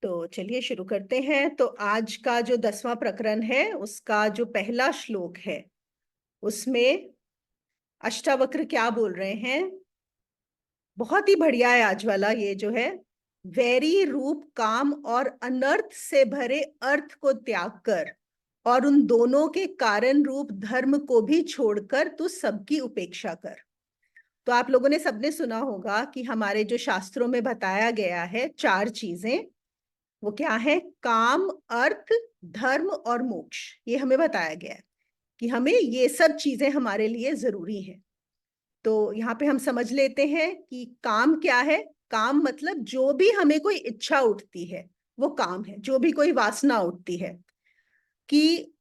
तो चलिए शुरू करते हैं। तो आज का जो 10वां प्रकरण है उसका जो पहला श्लोक है उसमें अष्टावक्र क्या बोल रहे हैं। बहुत ही बढ़िया है आज वाला ये जो है। वैरी रूप काम और अनर्थ से भरे अर्थ को त्याग कर और उन दोनों के कारण रूप धर्म को भी छोड़कर तू सबकी उपेक्षा कर। तो आप लोगों ने सबने सुना होगा कि हमारे जो शास्त्रों में बताया गया है 4 चीजें, वो क्या है? काम, अर्थ, धर्म और मोक्ष। ये हमें बताया गया है कि हमें ये सब चीजें हमारे लिए जरूरी हैं। तो यहाँ पे हम समझ लेते हैं कि काम क्या है। काम मतलब जो भी हमें कोई इच्छा उठती है वो काम है। जो भी कोई वासना उठती है, कि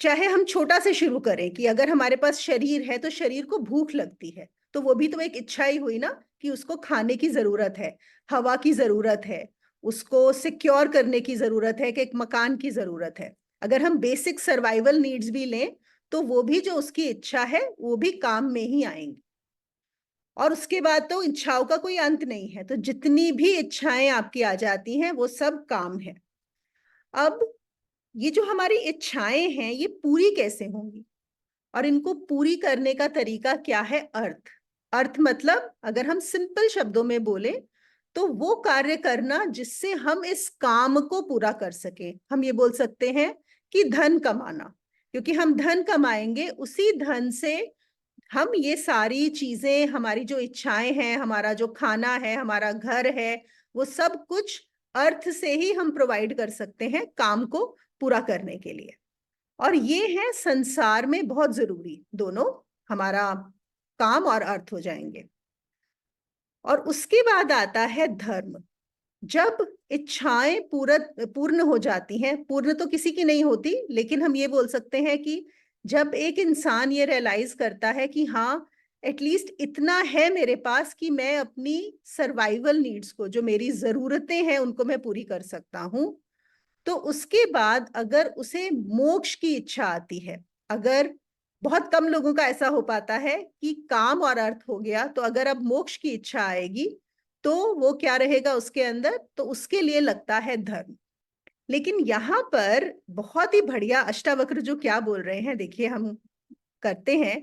चाहे हम छोटा से शुरू करें कि अगर हमारे पास शरीर है तो शरीर को भूख लगती है, तो वो भी तो एक इच्छा ही हुई ना, कि उसको खाने की जरूरत है, हवा की जरूरत है, उसको सिक्योर करने की जरूरत है, कि एक मकान की जरूरत है। अगर हम बेसिक सर्वाइवल नीड्स भी लें तो वो भी जो उसकी इच्छा है वो भी काम में ही आएंगी। और उसके बाद तो इच्छाओं का कोई अंत नहीं है, तो जितनी भी इच्छाएं आपकी आ जाती हैं वो सब काम है। अब ये जो हमारी इच्छाएं हैं ये पूरी कैसे होंगी, और इनको पूरी करने का तरीका क्या है? अर्थ। अर्थ मतलब अगर हम सिंपल शब्दों में बोले तो वो कार्य करना जिससे हम इस काम को पूरा कर सके। हम ये बोल सकते हैं कि धन कमाना, क्योंकि हम धन कमाएंगे, उसी धन से हम ये सारी चीजें, हमारी जो इच्छाएं हैं, हमारा जो खाना है, हमारा घर है, वो सब कुछ अर्थ से ही हम प्रोवाइड कर सकते हैं काम को पूरा करने के लिए। और ये है संसार में बहुत जरूरी, दोनों हमारा काम और अर्थ हो जाएंगे। और उसके बाद आता है धर्म। जब इच्छाएं पूर्ण हो जाती हैं, पूर्ण तो किसी की नहीं होती, लेकिन हम ये बोल सकते हैं कि जब एक इंसान ये रियलाइज करता है कि हाँ, एटलीस्ट इतना है मेरे पास कि मैं अपनी सर्वाइवल नीड्स को, जो मेरी जरूरतें हैं, उनको मैं पूरी कर सकता हूं, तो उसके बाद अगर उसे मोक्ष की इच्छा आती है, अगर बहुत कम लोगों का ऐसा हो पाता है कि काम और अर्थ हो गया, तो अगर अब मोक्ष की इच्छा आएगी तो वो क्या रहेगा उसके अंदर? तो उसके लिए लगता है धर्म। लेकिन यहाँ पर बहुत ही बढ़िया अष्टावक्र जो क्या बोल रहे हैं, देखिए हम करते हैं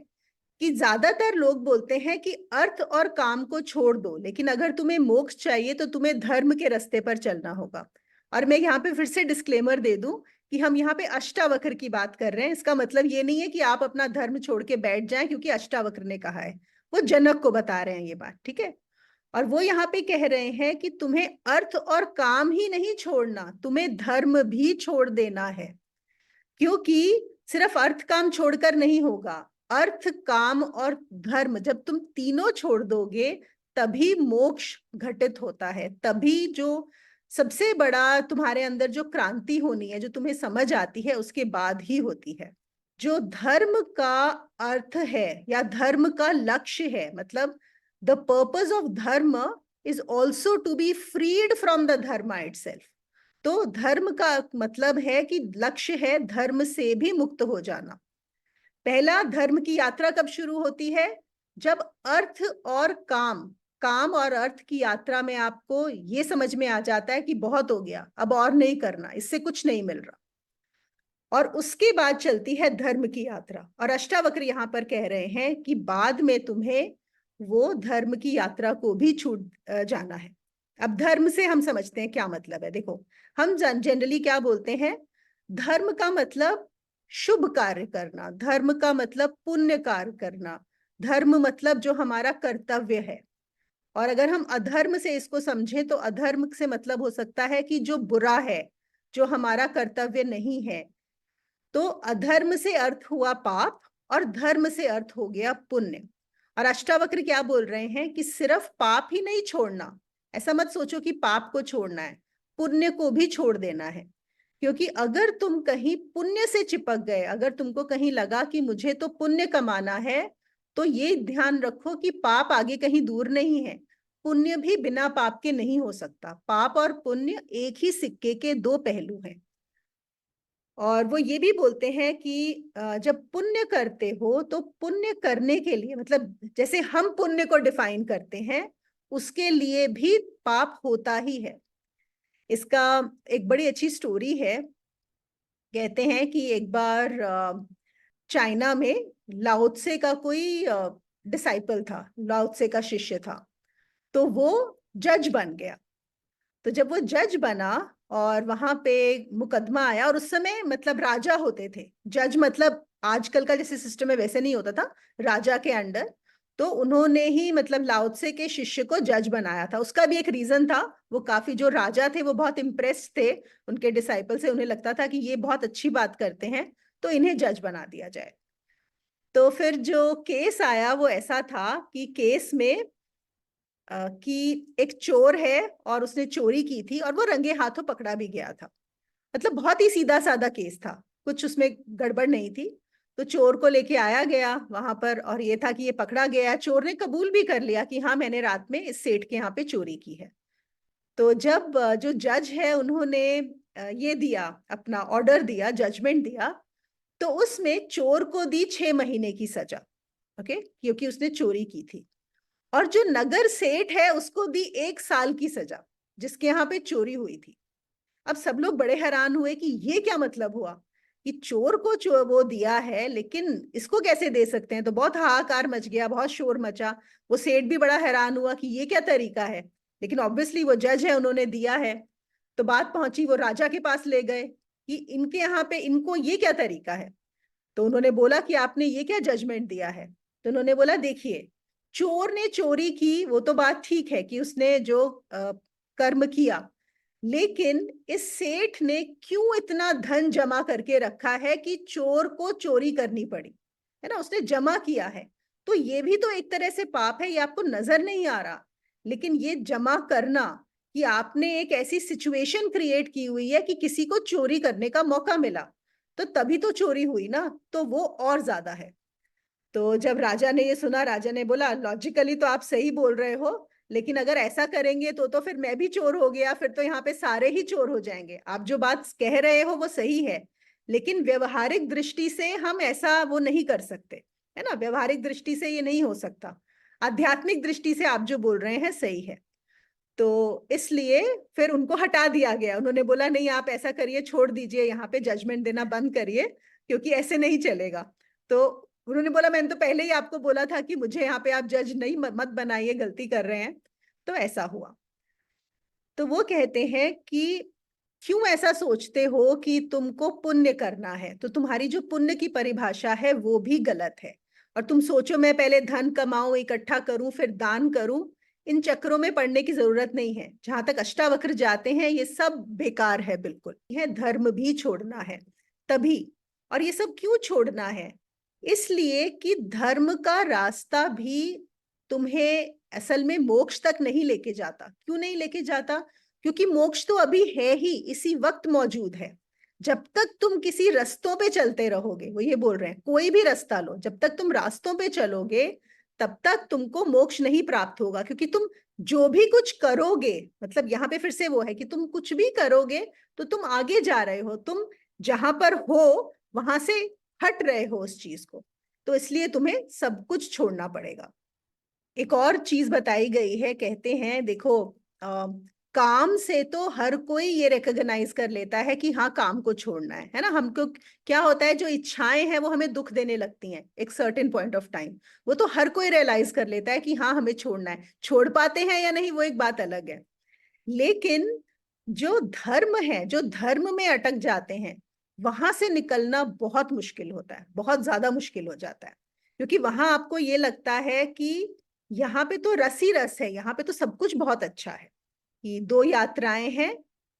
कि ज्यादातर लोग बोलते हैं कि अर्थ और काम को छोड़ दो, लेकिन अगर तुम्हें मोक्ष चाहिए तो तुम्हें धर्म के रास्ते पर चलना होगा। और मैं यहाँ पे फिर से डिस्क्लेमर दे दूं कि हम यहाँ पे अष्टावक्र की बात कर रहे हैं। इसका मतलब ये नहीं है कि आप अपना धर्म छोड़ के बैठ जाएं क्योंकि अष्टावक्र ने कहा है। वो जनक को बता रहे हैं ये बात, ठीक है। और वो यहाँ पे कह रहे हैं कि तुम्हें अर्थ और काम ही नहीं छोड़ना, तुम्हें धर्म भी छोड़ देना है। क्योंकि सिर्फ अर्थ काम छोड़कर नहीं होगा। अर्थ, काम और धर्म जब तुम तीनों छोड़ दोगे तभी मोक्ष घटित होता है। तभी जो सबसे बड़ा तुम्हारे अंदर जो क्रांति होनी है, जो तुम्हें समझ आती है, उसके बाद ही होती है। जो धर्म का अर्थ है या धर्म का लक्ष्य है, मतलब the purpose of dharma is also to be freed from the dharma itself. तो धर्म का मतलब है कि लक्ष्य है धर्म से भी मुक्त हो जाना। पहला, धर्म की यात्रा कब शुरू होती है? जब अर्थ और काम, काम और अर्थ की यात्रा में आपको ये समझ में आ जाता है कि बहुत हो गया, अब और नहीं करना, इससे कुछ नहीं मिल रहा। और उसके बाद चलती है धर्म की यात्रा। और अष्टावक्र यहाँ पर कह रहे हैं कि बाद में तुम्हें वो धर्म की यात्रा को भी छूट जाना है। अब धर्म से हम समझते हैं क्या मतलब है। देखो, हम जनरली क्या बोलते हैं? धर्म का मतलब शुभ कार्य करना, धर्म का मतलब पुण्य कार्य करना, धर्म मतलब जो हमारा कर्तव्य है। और अगर हम अधर्म से इसको समझें तो अधर्म से मतलब हो सकता है कि जो बुरा है, जो हमारा कर्तव्य नहीं है। तो अधर्म से अर्थ हुआ पाप और धर्म से अर्थ हो गया पुण्य। और अष्टावक्र क्या बोल रहे हैं कि सिर्फ पाप ही नहीं छोड़ना। ऐसा मत सोचो कि पाप को छोड़ना है, पुण्य को भी छोड़ देना है। क्योंकि अगर तुम कहीं पुण्य से चिपक गए, अगर तुमको कहीं लगा कि मुझे तो पुण्य कमाना है, तो ये ध्यान रखो कि पाप आगे कहीं दूर नहीं है। पुण्य भी बिना पाप के नहीं हो सकता। पाप और पुण्य एक ही सिक्के के दो पहलू हैं। और वो ये भी बोलते हैं कि जब पुण्य करते हो तो पुण्य करने के लिए, मतलब जैसे हम पुण्य को डिफाइन करते हैं, उसके लिए भी पाप होता ही है। इसका एक बड़ी अच्छी स्टोरी है। कहते हैं कि एक बार चाइना में लाओ त्से का कोई डिसाइपल था, लाओ त्से का शिष्य था। तो वो जज बन गया। तो जब वो जज बना और वहां पे मुकदमा आया, और उस समय मतलब राजा होते थे जज, मतलब आजकल का जैसे सिस्टम है वैसे नहीं होता था, राजा के अंडर। तो उन्होंने ही मतलब लाओ त्से के शिष्य को जज बनाया था। उसका भी एक रीजन था। वो काफी, जो राजा थे वो बहुत इम्प्रेस्ड थे उनके डिसाइपल से। उन्हें लगता था कि ये बहुत अच्छी बात करते हैं, तो इन्हें जज बना दिया जाए। तो फिर जो केस आया वो ऐसा था कि केस में कि एक चोर है और उसने चोरी की थी और वो रंगे हाथों पकड़ा भी गया था। मतलब बहुत ही सीधा साधा केस था, कुछ उसमें गड़बड़ नहीं थी। तो चोर को लेके आया गया वहां पर, और ये था कि ये पकड़ा गया। चोर ने कबूल भी कर लिया कि हाँ, मैंने रात में इस सेठ के यहाँ पे चोरी की है। तो जब जो जज है उन्होंने ये दिया, अपना ऑर्डर दिया, जजमेंट दिया, तो उसमें चोर को दी 6 महीने की सजा। ओके, क्योंकि उसने चोरी की थी। और जो नगर सेठ है उसको दी 1 साल की सजा, जिसके यहाँ पे चोरी हुई थी। अब सब लोग बड़े हैरान हुए कि ये क्या मतलब हुआ कि चोर को वो दिया है, लेकिन इसको कैसे दे सकते हैं। तो बहुत हाहाकार मच गया, बहुत शोर मचा। वो सेठ भी बड़ा हैरान हुआ कि ये क्या तरीका है, लेकिन ऑब्वियसली वो जज है, उन्होंने दिया है। तो बात पहुंची, वो राजा के पास ले गए कि इनके यहाँ पे इनको ये क्या तरीका है। तो उन्होंने बोला कि आपने ये क्या जजमेंट दिया है। तो उन्होंने बोला, देखिए, चोर ने चोरी की वो तो बात ठीक है कि उसने जो कर्म किया, लेकिन इस सेठ ने क्यों इतना धन जमा करके रखा है कि चोर को चोरी करनी पड़ी, है ना, उसने जमा किया है। तो ये भी तो एक तरह से पाप है, ये आपको नजर नहीं आ रहा, लेकिन ये जमा करना, कि आपने एक ऐसी सिचुएशन क्रिएट की हुई है कि किसी को चोरी करने का मौका मिला, तो तभी तो चोरी हुई ना, तो वो और ज्यादा है। तो जब राजा ने ये सुना, राजा ने बोला, लॉजिकली तो आप सही बोल रहे हो, लेकिन अगर ऐसा करेंगे तो फिर मैं भी चोर हो गया, फिर तो यहाँ पे सारे ही चोर हो जाएंगे। आप जो बात कह रहे हो वो सही है, लेकिन व्यवहारिक दृष्टि से हम ऐसा वो नहीं कर सकते, है ना, व्यवहारिक दृष्टि से ये नहीं हो सकता। आध्यात्मिक दृष्टि से आप जो बोल रहे हैं सही है। तो इसलिए फिर उनको हटा दिया गया। उन्होंने बोला, नहीं, आप ऐसा करिए, छोड़ दीजिए, यहाँ पे जजमेंट देना बंद करिए, क्योंकि ऐसे नहीं चलेगा। तो उन्होंने बोला, मैंने तो पहले ही आपको बोला था कि मुझे यहाँ पे आप जज नहीं, मत बनाइए, गलती कर रहे हैं। तो ऐसा हुआ। तो वो कहते हैं कि क्यों ऐसा सोचते हो कि तुमको पुण्य करना है, तो तुम्हारी जो पुण्य की परिभाषा है वो भी गलत है। और तुम सोचो मैं पहले धन कमाऊं, इकट्ठा करूं, फिर दान करूं, इन चक्रों में पड़ने की जरूरत नहीं है। जहां तक अष्टावक्र जाते हैं ये सब बेकार है, बिल्कुल। यह धर्म भी छोड़ना है तभी। और ये सब क्यों छोड़ना है, इसलिए कि धर्म का रास्ता भी तुम्हें असल में मोक्ष तक नहीं लेके जाता। क्यों नहीं लेके जाता, क्योंकि मोक्ष तो अभी है ही, इसी वक्त मौजूद है। जब तक तुम किसी रास्तों पे चलते रहोगे, वो ये बोल रहे हैं, कोई भी रास्ता लो, जब तक तुम रास्तों पे चलोगे तब तक तुमको मोक्ष नहीं प्राप्त होगा। क्योंकि तुम जो भी कुछ करोगे, मतलब यहाँ पे फिर से वो है कि तुम कुछ भी करोगे तो तुम आगे जा रहे हो, तुम जहां पर हो वहां से हट रहे हो उस चीज को। तो इसलिए तुम्हें सब कुछ छोड़ना पड़ेगा। एक और चीज बताई गई है, कहते हैं, देखो, आ, काम से तो हर कोई ये रिकॉग्नाइज कर लेता है कि हाँ, काम को छोड़ना है ना। हमको क्या होता है, जो इच्छाएं हैं वो हमें दुख देने लगती हैं एक सर्टेन पॉइंट ऑफ टाइम। वो तो हर कोई रियलाइज कर लेता है कि हाँ, हमें छोड़ना है। छोड़ पाते हैं या नहीं वो एक बात अलग है। लेकिन जो धर्म है, जो धर्म में अटक जाते हैं, वहां से निकलना बहुत मुश्किल होता है, बहुत ज्यादा मुश्किल हो जाता है। क्योंकि वहां आपको ये लगता है कि यहाँ पे तो रस ही रस है, यहाँ पे तो सब कुछ बहुत अच्छा है। कि दो यात्राएं हैं,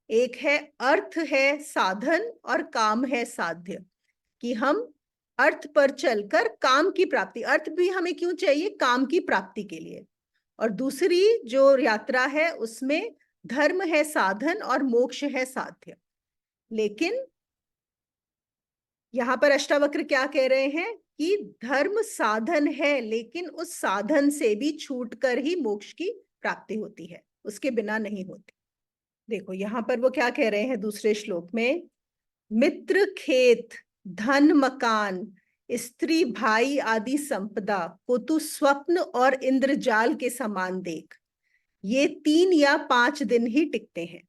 एक है अर्थ है साधन, और काम है साध्य। कि हम अर्थ पर चलकर काम की प्राप्ति, अर्थ भी हमें क्यों चाहिए, काम की प्राप्ति के लिए। और दूसरी जो यात्रा है उसमें धर्म है साधन और मोक्ष है साध्य। लेकिन यहां पर अष्टावक्र क्या कह रहे हैं कि धर्म साधन है, लेकिन उस साधन से भी छूटकर ही मोक्ष की प्राप्ति होती है, उसके बिना नहीं होती। देखो यहां पर वो क्या कह रहे हैं दूसरे श्लोक में, मित्र खेत धन मकान स्त्री भाई आदि संपदा को तू स्वप्न और इंद्रजाल के समान देख, ये 3 या 5 दिन ही टिकते हैं।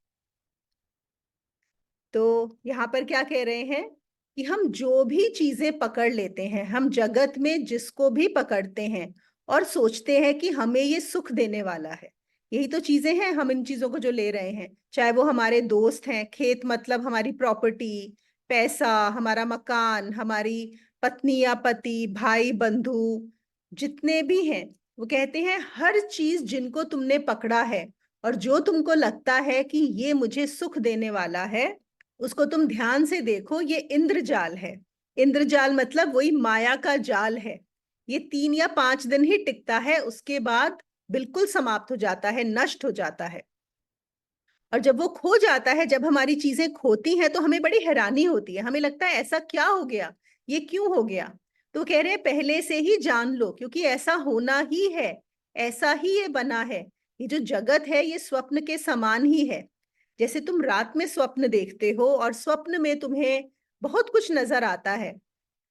तो यहाँ पर क्या कह रहे हैं कि हम जो भी चीजें पकड़ लेते हैं, हम जगत में जिसको भी पकड़ते हैं और सोचते हैं कि हमें ये सुख देने वाला है, यही तो चीजें हैं। हम इन चीजों को जो ले रहे हैं, चाहे वो हमारे दोस्त हैं, खेत मतलब हमारी प्रॉपर्टी, पैसा, हमारा मकान, हमारी पत्नी या पति, भाई बंधु, जितने भी हैं, वो कहते हैं हर चीज जिनको तुमने पकड़ा है और जो तुमको लगता है कि ये मुझे सुख देने वाला है, उसको तुम ध्यान से देखो, ये इंद्रजाल है। इंद्रजाल मतलब वही माया का जाल है। ये 3 या 5 दिन ही टिकता है, उसके बाद बिल्कुल समाप्त हो जाता है, नष्ट हो जाता है। और जब वो खो जाता है, जब हमारी चीजें खोती हैं, तो हमें बड़ी हैरानी होती है, हमें लगता है ऐसा क्या हो गया, ये क्यों हो गया। तो कह रहे हैं पहले से ही जान लो, क्योंकि ऐसा होना ही है, ऐसा ही ये बना है। ये जो जगत है ये स्वप्न के समान ही है। जैसे तुम रात में स्वप्न देखते हो और स्वप्न में तुम्हें बहुत कुछ नजर आता है,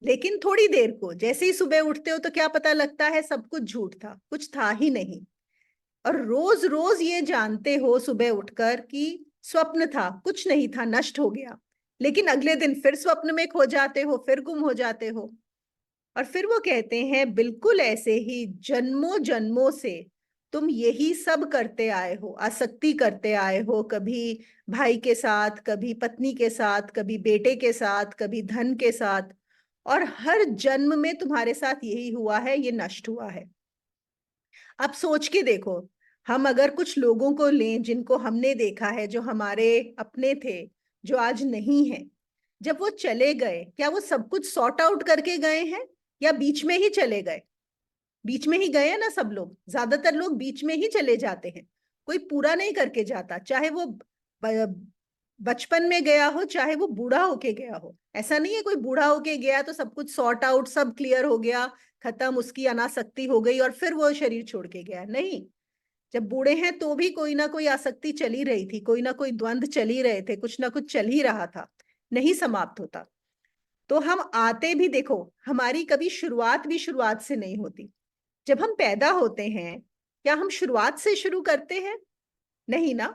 लेकिन थोड़ी देर को, जैसे ही सुबह उठते हो तो क्या पता लगता है सब कुछ झूठ था, कुछ था ही नहीं। और रोज रोज ये जानते हो सुबह उठकर कि स्वप्न था, कुछ नहीं था, नष्ट हो गया। लेकिन अगले दिन फिर स्वप्न में खो जाते हो, फिर गुम हो जाते हो। और फिर वो कहते हैं बिल्कुल ऐसे ही जन्मों जन्मों से तुम यही सब करते आए हो, आसक्ति करते आए हो, कभी भाई के साथ, कभी पत्नी के साथ, कभी बेटे के साथ, कभी धन के साथ। और हर जन्म में तुम्हारे साथ यही हुआ है, ये नष्ट हुआ है। अब सोच के देखो, हम अगर कुछ लोगों को लें जिनको हमने देखा है, जो हमारे अपने थे, जो आज नहीं है, जब वो चले गए, क्या वो सब कुछ सॉर्ट आउट करके गए हैं या बीच में ही चले गए? बीच में ही गए हैं ना सब लोग, ज्यादातर लोग बीच में ही चले जाते हैं। कोई पूरा नहीं करके जाता, चाहे वो बचपन में गया हो, चाहे वो बूढ़ा होके गया हो। ऐसा नहीं है कोई बूढ़ा होके गया तो सब कुछ सॉर्ट आउट, सब क्लियर हो गया, खत्म, उसकी अनासक्ति हो गई और फिर वो शरीर छोड़ के गया, नहीं। जब बूढ़े हैं तो भी कोई ना कोई आसक्ति चली रही थी, कोई ना कोई द्वंद्व चल ही रहे थे, कुछ ना कुछ चल ही रहा था, नहीं समाप्त होता। तो हम आते भी देखो, हमारी कभी शुरुआत भी शुरुआत से नहीं होती। जब हम पैदा होते हैं, क्या हम शुरुआत से शुरू करते हैं? नहीं ना।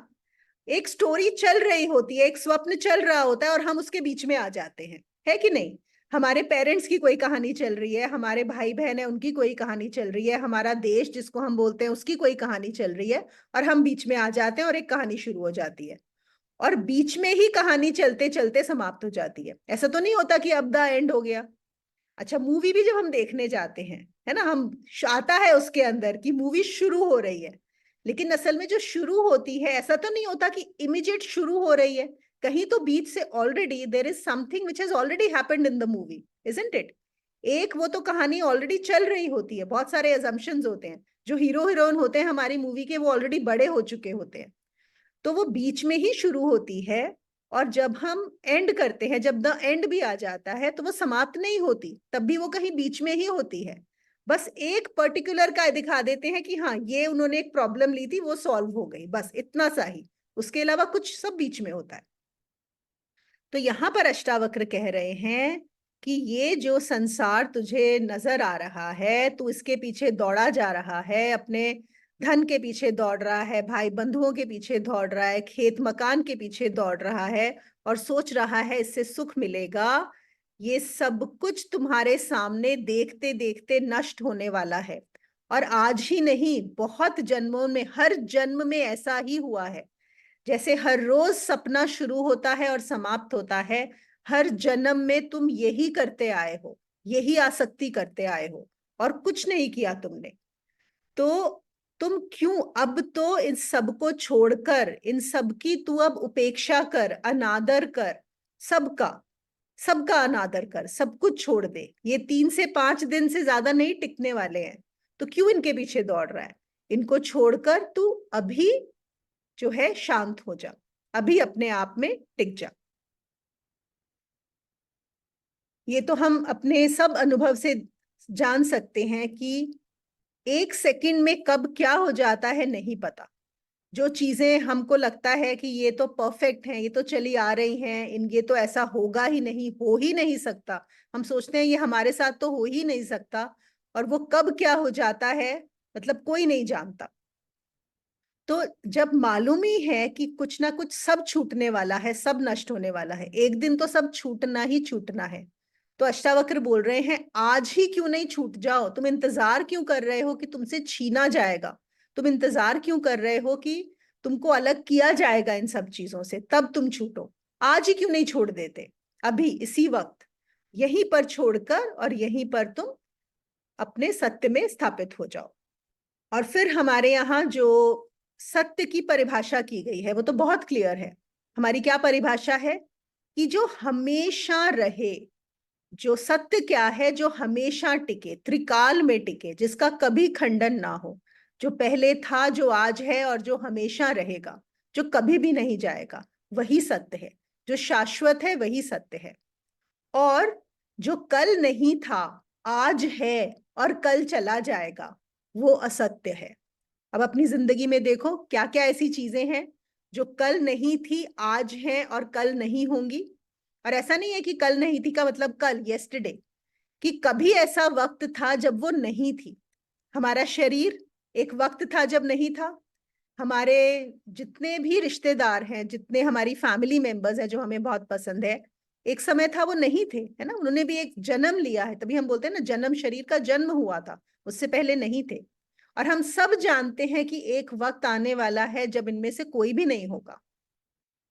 एक स्टोरी चल रही होती है, एक स्वप्न चल रहा होता है और हम उसके बीच में आ जाते हैं, है कि नहीं? हमारे पेरेंट्स की कोई कहानी चल रही है, हमारे भाई बहन है उनकी कोई कहानी चल रही है, हमारा देश जिसको हम बोलते हैं उसकी कोई कहानी चल रही है, और हम बीच में आ जाते हैं और एक कहानी शुरू हो जाती है। और बीच में ही कहानी चलते चलते समाप्त हो जाती है। ऐसा तो नहीं होता कि अब द एंड हो गया। अच्छा, मूवी भी जब हम देखने जाते हैं, है ना, हम आता है उसके अंदर कि मूवी शुरू हो रही है, लेकिन असल में जो शुरू होती है, ऐसा तो नहीं होता कि इमीडिएट शुरू हो रही है। कहीं तो बीच से already there is something which has already happened in the movie, isn't it? एक वो तो कहानी ऑलरेडी चल रही होती है, बहुत सारे अजम्पशंस होते हैं, जो हीरो हीरोइन होते हैं हमारी मूवी के, वो ऑलरेडी बड़े हो चुके होते हैं। तो वो बीच में ही शुरू होती है, और जब हम एंड करते हैं, जब द एंड भी आ जाता है, तो वो समाप्त नहीं होती, तब भी वो कहीं बीच में ही होती है। बस एक पर्टिकुलर का दिखा देते हैं कि हाँ, ये उन्होंने एक प्रॉब्लम ली थी, वो सॉल्व हो गई, बस इतना सा ही। उसके अलावा कुछ सब बीच में होता है। तो यहां पर अष्टावक्र कह रहे हैं कि ये जो संसार तुझे नजर आ रहा है, तू इसके पीछे दौड़ा जा रहा है, अपने धन के पीछे दौड़ रहा है, भाई बंधुओं के पीछे दौड़ रहा है, खेत मकान के पीछे दौड़ रहा है, और सोच रहा है इससे सुख मिलेगा। ये सब कुछ तुम्हारे सामने देखते देखते नष्ट होने वाला है। और आज ही नहीं, बहुत जन्मों में, हर जन्म में ऐसा ही हुआ है। जैसे हर रोज सपना शुरू होता है और समाप्त होता है, हर जन्म में तुम यही करते आए हो, यही आसक्ति करते आए हो, और कुछ नहीं किया तुमने। तो तुम क्यों अब तो इन सबको छोड़कर, इन सब की तू अब उपेक्षा कर, अनादर कर, सबका, सबका अनादर कर, सब कुछ छोड़ दे। ये 3 से 5 दिन से ज्यादा नहीं टिकने वाले हैं, तो क्यों इनके पीछे दौड़ रहा है? इनको छोड़कर तू अभी जो है शांत हो जा, अभी अपने आप में टिक जा। ये तो हम अपने सब अनुभव से जान सकते हैं कि 1 सेकंड में कब क्या हो जाता है नहीं पता। जो चीजें हमको लगता है कि ये तो परफेक्ट है, ये तो चली आ रही हैं, इन ये तो ऐसा होगा ही नहीं, हो ही नहीं सकता, हम सोचते हैं ये हमारे साथ तो हो ही नहीं सकता, और वो कब क्या हो जाता है, मतलब कोई नहीं जानता। तो जब मालूम ही है कि कुछ ना कुछ सब छूटने वाला है, सब नष्ट होने वाला है, एक दिन तो सब छूटना ही छूटना है, तो अष्टावक्र बोल रहे हैं आज ही क्यों नहीं छूट जाओ। तुम इंतजार क्यों कर रहे हो कि तुमसे छीना जाएगा? तुम इंतजार क्यों कर रहे हो कि तुमको अलग किया जाएगा इन सब चीजों से, तब तुम छूटो। आज ही क्यों नहीं छोड़ देते, अभी इसी वक्त यहीं पर छोड़कर, और यहीं पर तुम अपने सत्य में स्थापित हो जाओ। और फिर हमारे यहाँ जो सत्य की परिभाषा की गई है वो तो बहुत क्लियर है। हमारी क्या परिभाषा है कि जो हमेशा रहे, जो सत्य क्या है, जो हमेशा टिके, त्रिकाल में टिके, जिसका कभी खंडन ना हो, जो पहले था, जो आज है और जो हमेशा रहेगा, जो कभी भी नहीं जाएगा, वही सत्य है। जो शाश्वत है वही सत्य है। और जो कल नहीं था, आज है और कल चला जाएगा, वो असत्य है। अब अपनी जिंदगी में देखो क्या क्या ऐसी चीजें हैं जो कल नहीं थी, आज है और कल नहीं होंगी। और ऐसा नहीं है कि कल नहीं थी का मतलब कल, यस्टरडे, कि कभी ऐसा वक्त था जब वो नहीं थी। हमारा शरीर एक वक्त था जब नहीं था। हमारे जितने भी रिश्तेदार हैं, जितने हमारी फैमिली मेंबर्स हैं जो हमें बहुत पसंद है, एक समय था वो नहीं थे, है ना, उन्होंने भी एक जन्म लिया है, तभी हम बोलते हैं ना जन्म, शरीर का जन्म हुआ था, उससे पहले नहीं थे। और हम सब जानते हैं कि एक वक्त आने वाला है जब इनमें से कोई भी नहीं होगा।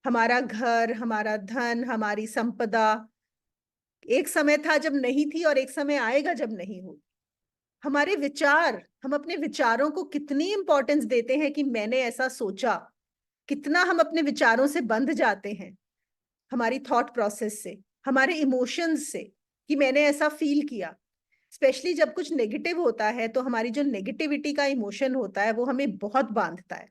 हमारा घर, हमारा धन, हमारी संपदा, एक समय था जब नहीं थी और एक समय आएगा जब नहीं होगी। हमारे विचार, हम अपने विचारों को कितनी इंपॉर्टेंस देते हैं कि मैंने ऐसा सोचा, कितना हम अपने विचारों से बंध जाते हैं, हमारी थॉट प्रोसेस से, हमारे इमोशंस से, कि मैंने ऐसा फील किया। स्पेशली जब कुछ नेगेटिव होता है तो हमारी जो नेगेटिविटी का इमोशन होता है वो हमें बहुत बांधता है।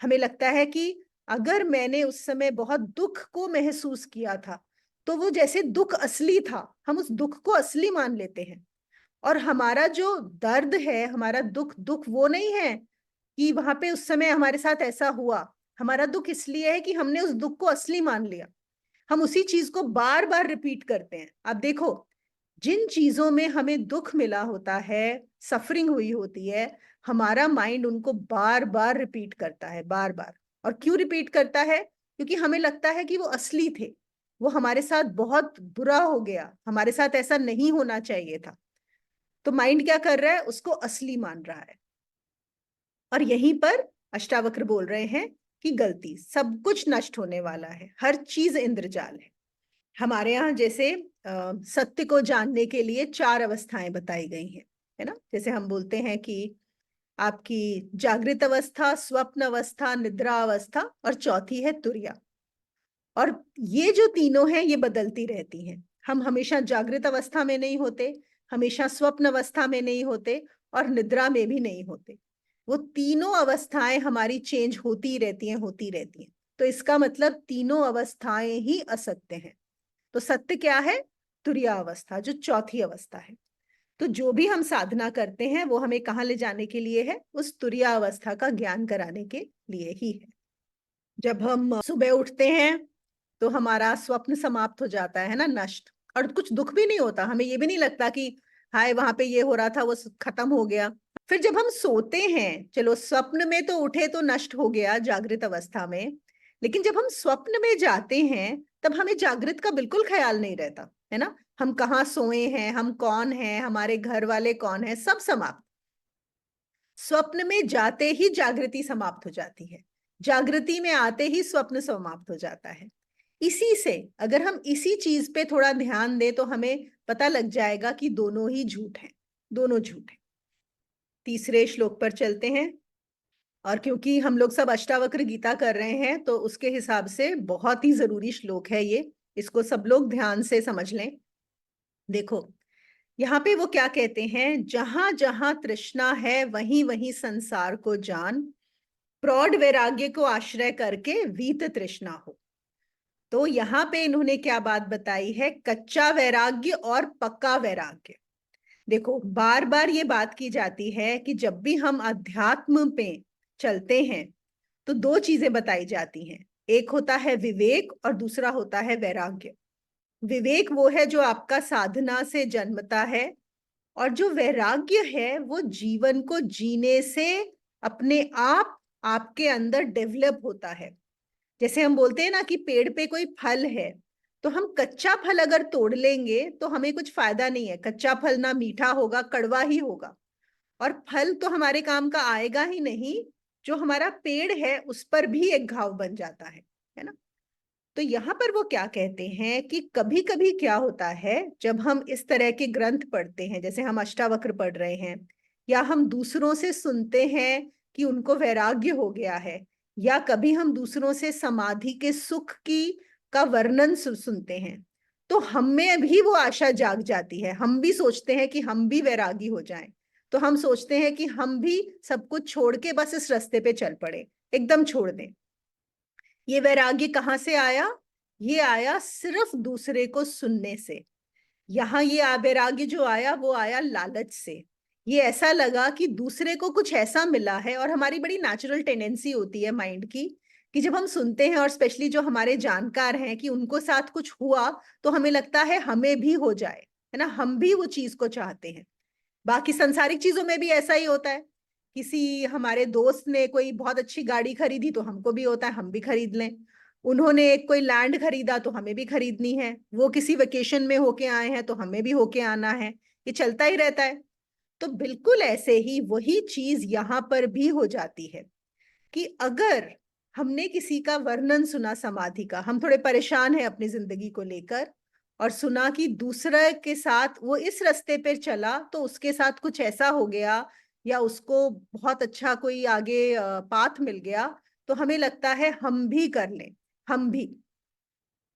हमें लगता है कि अगर मैंने उस समय बहुत दुख को महसूस किया था तो वो जैसे दुख असली था, हम उस दुख को असली मान लेते हैं। और हमारा जो दर्द है, हमारा दुख, दुख वो नहीं है कि वहां पे उस समय हमारे साथ ऐसा हुआ। हमारा दुख इसलिए है कि हमने उस दुख को असली मान लिया। हम उसी चीज को बार बार रिपीट करते हैं। अब देखो, जिन चीजों में हमें दुख मिला होता है, सफरिंग हुई होती है, हमारा माइंड उनको बार बार रिपीट करता है, बार बार। और क्यों रिपीट करता है? क्योंकि हमें लगता है कि वो असली थे, वो हमारे साथ बहुत बुरा हो गया, हमारे साथ ऐसा नहीं होना चाहिए था। तो माइंड क्या कर रहा है? उसको असली मान रहा है। और यहीं पर अष्टावक्र बोल रहे हैं कि गलती, सब कुछ नष्ट होने वाला है, हर चीज इंद्रजाल है। हमारे यहाँ जैसे सत्य को जानने के लिए चार अवस्थाएं बताई गई हैं, है ना। जैसे हम बोलते हैं कि आपकी जागृत अवस्था, स्वप्न अवस्था, निद्रा अवस्था, और चौथी है तुर्या। और ये जो तीनों हैं ये बदलती रहती हैं। हम हमेशा जागृत अवस्था में नहीं होते, हमेशा स्वप्न अवस्था में नहीं होते, और निद्रा में भी नहीं होते। वो तीनों अवस्थाएं हमारी चेंज होती रहती हैं, होती रहती हैं। तो इसका मतलब तीनों अवस्थाएं ही असत्य हैं। तो सत्य क्या है? तुरिया अवस्था, जो चौथी अवस्था है। तो जो भी हम साधना करते हैं वो हमें कहाँ ले जाने के लिए है? उस तुरिया अवस्था का ज्ञान कराने के लिए ही है। जब हम सुबह उठते हैं तो हमारा स्वप्न समाप्त हो जाता है ना, नष्ट। और कुछ दुख भी नहीं होता, हमें ये भी नहीं लगता कि हाय वहां पे ये हो रहा था वो खत्म हो गया। फिर जब हम सोते हैं, चलो स्वप्न में तो उठे तो नष्ट हो गया जागृत अवस्था में, लेकिन जब हम स्वप्न में जाते हैं तब हमें जागृत का बिल्कुल ख्याल नहीं रहता, है ना। हम कहाँ सोए हैं, हम कौन हैं, हमारे घर वाले कौन हैं, सब समाप्त। स्वप्न में जाते ही जागृति समाप्त हो जाती है, जागृति में आते ही स्वप्न समाप्त हो जाता है। इसी से अगर हम इसी चीज पे थोड़ा ध्यान दें तो हमें पता लग जाएगा कि दोनों ही झूठ हैं, दोनों झूठ हैं। तीसरे श्लोक पर चलते हैं। और क्योंकि हम लोग सब अष्टावक्र गीता कर रहे हैं तो उसके हिसाब से बहुत ही जरूरी श्लोक है ये, इसको सब लोग ध्यान से समझ लें। देखो, यहाँ पे वो क्या कहते हैं, जहां जहां तृष्णा है वहीं वहीं संसार को जान, प्रौढ़ वैराग्य को आश्रय करके वीत तृष्णा हो। तो यहाँ पे इन्होंने क्या बात बताई है? कच्चा वैराग्य और पक्का वैराग्य। देखो, बार बार ये बात की जाती है कि जब भी हम अध्यात्म पे चलते हैं तो दो चीजें बताई जाती हैं, एक होता है विवेक और दूसरा होता है वैराग्य। विवेक वो है जो आपका साधना से जन्मता है, और जो वैराग्य है वो जीवन को जीने से अपने आप आपके अंदर डेवलप होता है। जैसे हम बोलते हैं ना कि पेड़ पे कोई फल है, तो हम कच्चा फल अगर तोड़ लेंगे तो हमें कुछ फायदा नहीं है। कच्चा फल ना मीठा होगा, कड़वा ही होगा, और फल तो हमारे काम का आएगा ही नहीं। जो हमारा पेड़ है उस पर भी एक घाव बन जाता है ना। तो यहाँ पर वो क्या कहते हैं कि कभी कभी क्या होता है, जब हम इस तरह के ग्रंथ पढ़ते हैं, जैसे हम अष्टावक्र पढ़ रहे हैं, या हम दूसरों से सुनते हैं कि उनको वैराग्य हो गया है, या कभी हम दूसरों से समाधि के सुख की का वर्णन सुनते हैं, तो हम में भी वो आशा जाग जाती है। हम भी सोचते हैं कि हम भी वैरागी हो जाएं। तो हम सोचते हैं कि हम भी सब कुछ छोड़ के बस इस रास्ते पे चल पड़े, एकदम छोड़ दें। ये वैराग्य कहाँ से आया? ये आया सिर्फ दूसरे को सुनने से। यहाँ ये वैराग्य जो आया वो आया लालच से। ये ऐसा लगा कि दूसरे को कुछ ऐसा मिला है, और हमारी बड़ी नेचुरल टेंडेंसी होती है माइंड की कि जब हम सुनते हैं, और स्पेशली जो हमारे जानकार हैं कि उनको साथ कुछ हुआ, तो हमें लगता है हमें भी हो जाए, है ना। हम भी वो चीज को चाहते हैं। बाकी संसारिक चीजों में भी ऐसा ही होता है। किसी हमारे दोस्त ने कोई बहुत अच्छी गाड़ी खरीदी तो हमको भी होता है हम भी खरीद लें। उन्होंने एक कोई लैंड खरीदा तो हमें भी खरीदनी है। वो किसी वेकेशन में होके आए हैं तो हमें भी होके आना है। ये चलता ही रहता है। तो बिल्कुल ऐसे ही वही चीज यहाँ पर भी हो जाती है कि अगर हमने किसी का वर्णन सुना समाधि का, हम थोड़े परेशान हैं अपनी जिंदगी को लेकर, और सुना कि दूसरे के साथ वो इस रास्ते पर चला तो उसके साथ कुछ ऐसा हो गया, या उसको बहुत अच्छा कोई आगे पाथ मिल गया, तो हमें लगता है हम भी कर लें, हम भी।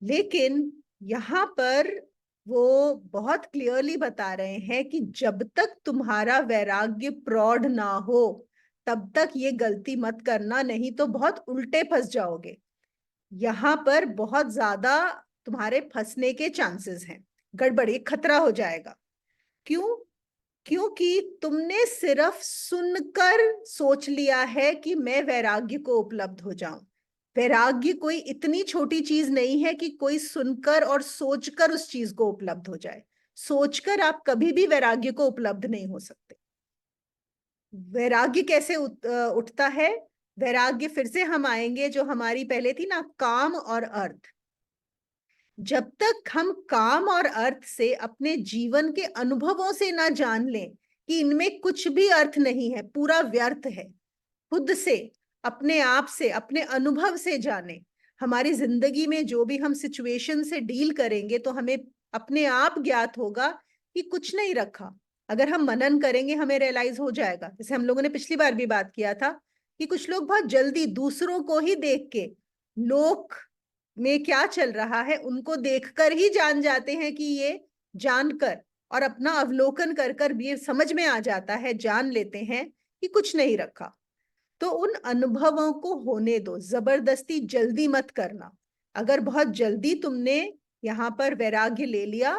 लेकिन यहाँ पर वो बहुत क्लियरली बता रहे हैं कि जब तक तुम्हारा वैराग्य प्रौढ़ ना हो, तब तक ये गलती मत करना, नहीं तो बहुत उल्टे फंस जाओगे। यहाँ पर बहुत ज्यादा तुम्हारे फंसने के चांसेस हैं, गड़बड़ी खतरा हो जाएगा। क्यों? क्योंकि तुमने सिर्फ सुनकर सोच लिया है कि मैं वैराग्य को उपलब्ध हो जाऊं। वैराग्य कोई इतनी छोटी चीज नहीं है कि कोई सुनकर और सोचकर उस चीज को उपलब्ध हो जाए। सोचकर आप कभी भी वैराग्य को उपलब्ध नहीं हो सकते। वैराग्य कैसे उठता है? वैराग्य, फिर से हम आएंगे जो हमारी पहले थी ना, काम और अर्थ। जब तक हम काम और अर्थ से अपने जीवन के अनुभवों से ना जान लें कि इनमें कुछ भी अर्थ नहीं है, पूरा व्यर्थ है, खुद से, अपने आप से, अपने अनुभव से जाने। हमारी जिंदगी में जो भी हम सिचुएशन से डील करेंगे तो हमें अपने आप ज्ञात होगा कि कुछ नहीं रखा। अगर हम मनन करेंगे हमें रियलाइज हो जाएगा। जैसे हम लोगों ने पिछली बार भी बात किया था कि कुछ लोग बहुत जल्दी दूसरों को ही देख के, लोक में क्या चल रहा है उनको देखकर ही जान जाते हैं कि ये, जानकर और अपना अवलोकन कर कर भी समझ में आ जाता है, जान लेते हैं कि कुछ नहीं रखा। तो उन अनुभवों को होने दो, जबरदस्ती जल्दी मत करना। अगर बहुत जल्दी तुमने यहाँ पर वैराग्य ले लिया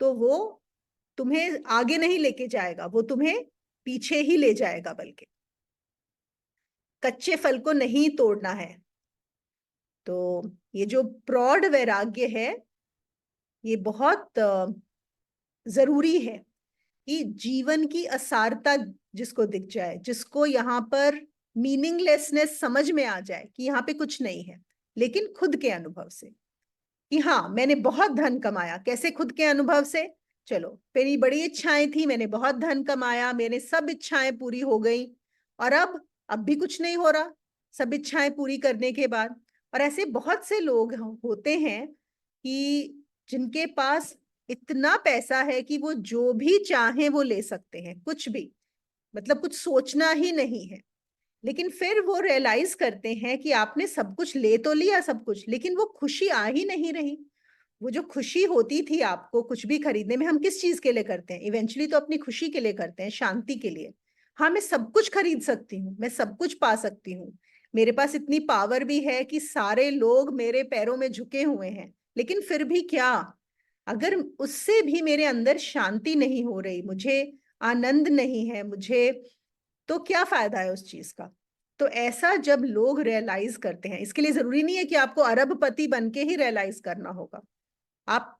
तो वो तुम्हें आगे नहीं लेके जाएगा, वो तुम्हें पीछे ही ले जाएगा। बल्कि कच्चे फल को नहीं तोड़ना है। तो ये जो प्रौढ़ वैराग्य है, ये बहुत जरूरी है कि जीवन की असारता जिसको दिख जाए, जिसको यहाँ पर मीनिंगलेसनेस समझ में आ जाए कि यहाँ पे कुछ नहीं है, लेकिन खुद के अनुभव से कि हाँ मैंने बहुत धन कमाया। कैसे? खुद के अनुभव से। चलो, मेरी बड़ी इच्छाएं थी, मैंने बहुत धन कमाया, मेरे सब इच्छाएं पूरी हो गई, और अब भी कुछ नहीं हो रहा सब इच्छाएं पूरी करने के बाद। और ऐसे बहुत से लोग होते हैं कि जिनके पास इतना पैसा है कि वो जो भी चाहे वो ले सकते हैं, कुछ भी, मतलब कुछ सोचना ही नहीं है। लेकिन फिर वो रियलाइज करते हैं कि आपने सब कुछ ले तो लिया सब कुछ, लेकिन वो खुशी आ ही नहीं रही। वो जो खुशी होती थी आपको कुछ भी खरीदने में, हम किस चीज के लिए करते हैं? इवेंचुअली तो अपनी खुशी के लिए करते हैं, शांति के लिए। हाँ, मैं सब कुछ खरीद सकती हूँ, मैं सब कुछ पा सकती हूँ, मेरे पास इतनी पावर भी है कि सारे लोग मेरे पैरों में झुके हुए हैं, लेकिन फिर भी क्या? अगर उससे भी मेरे अंदर शांति नहीं हो रही, मुझे आनंद नहीं है, मुझे, तो क्या फायदा है उस चीज का? तो ऐसा जब लोग रियलाइज करते हैं, इसके लिए जरूरी नहीं है कि आपको अरबपति बन के ही रियलाइज करना होगा। आप,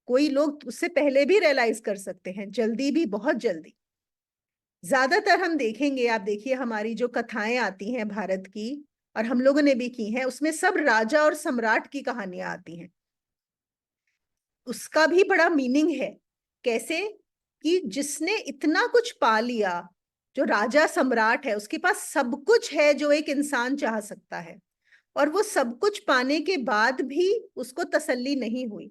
कोई लोग उससे पहले भी रियलाइज कर सकते हैं, जल्दी भी, बहुत जल्दी। ज्यादातर हम देखेंगे, आप देखिए हमारी जो कथाएं आती हैं भारत की, और हम लोगों ने भी की हैं, उसमें सब राजा और सम्राट की कहानियां आती हैं। उसका भी बड़ा मीनिंग है। कैसे? कि जिसने इतना कुछ पा लिया, जो राजा सम्राट है उसके पास सब कुछ है जो एक इंसान चाह सकता है, और वो सब कुछ पाने के बाद भी उसको तसल्ली नहीं हुई,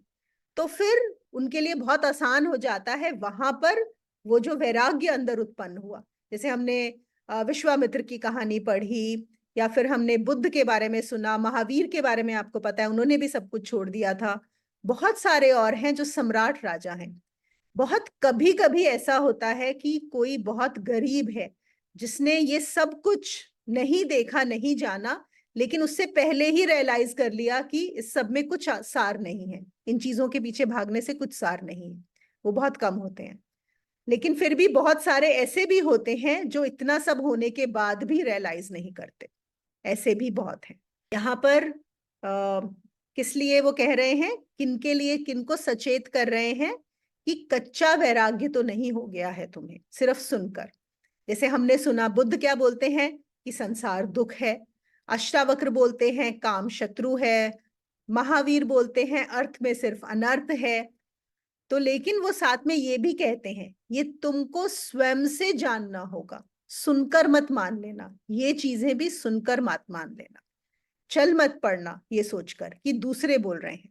तो फिर उनके लिए बहुत आसान हो जाता है वहां पर वो जो वैराग्य अंदर उत्पन्न हुआ। जैसे हमने विश्वामित्र की कहानी पढ़ी, या फिर हमने बुद्ध के बारे में सुना, महावीर के बारे में आपको पता है, उन्होंने भी सब कुछ छोड़ दिया था। बहुत सारे और हैं जो सम्राट राजा हैं। बहुत कभी कभी ऐसा होता है कि कोई बहुत गरीब है, जिसने ये सब कुछ नहीं देखा, नहीं जाना, लेकिन उससे पहले ही रियलाइज कर लिया कि इस सब में कुछ सार नहीं है, इन चीजों के पीछे भागने से कुछ सार नहीं है। वो बहुत कम होते हैं। लेकिन फिर भी बहुत सारे ऐसे भी होते हैं जो इतना सब होने के बाद भी रियलाइज नहीं करते। ऐसे भी बहुत हैं। यहाँ पर किस लिए वो कह रहे हैं, किनके लिए, किनको सचेत कर रहे हैं कि कच्चा वैराग्य तो नहीं हो गया है तुम्हें सिर्फ सुनकर। जैसे हमने सुना बुद्ध क्या बोलते हैं कि संसार दुख है, अष्टावक्र बोलते हैं काम शत्रु है, महावीर बोलते हैं अर्थ में सिर्फ अनर्थ है। तो लेकिन वो साथ में ये भी कहते हैं ये तुमको स्वयं से जानना होगा, सुनकर मत मान लेना, ये चीजें भी सुनकर मत मान लेना। चल मत पड़ना ये सोचकर कि दूसरे बोल रहे हैं,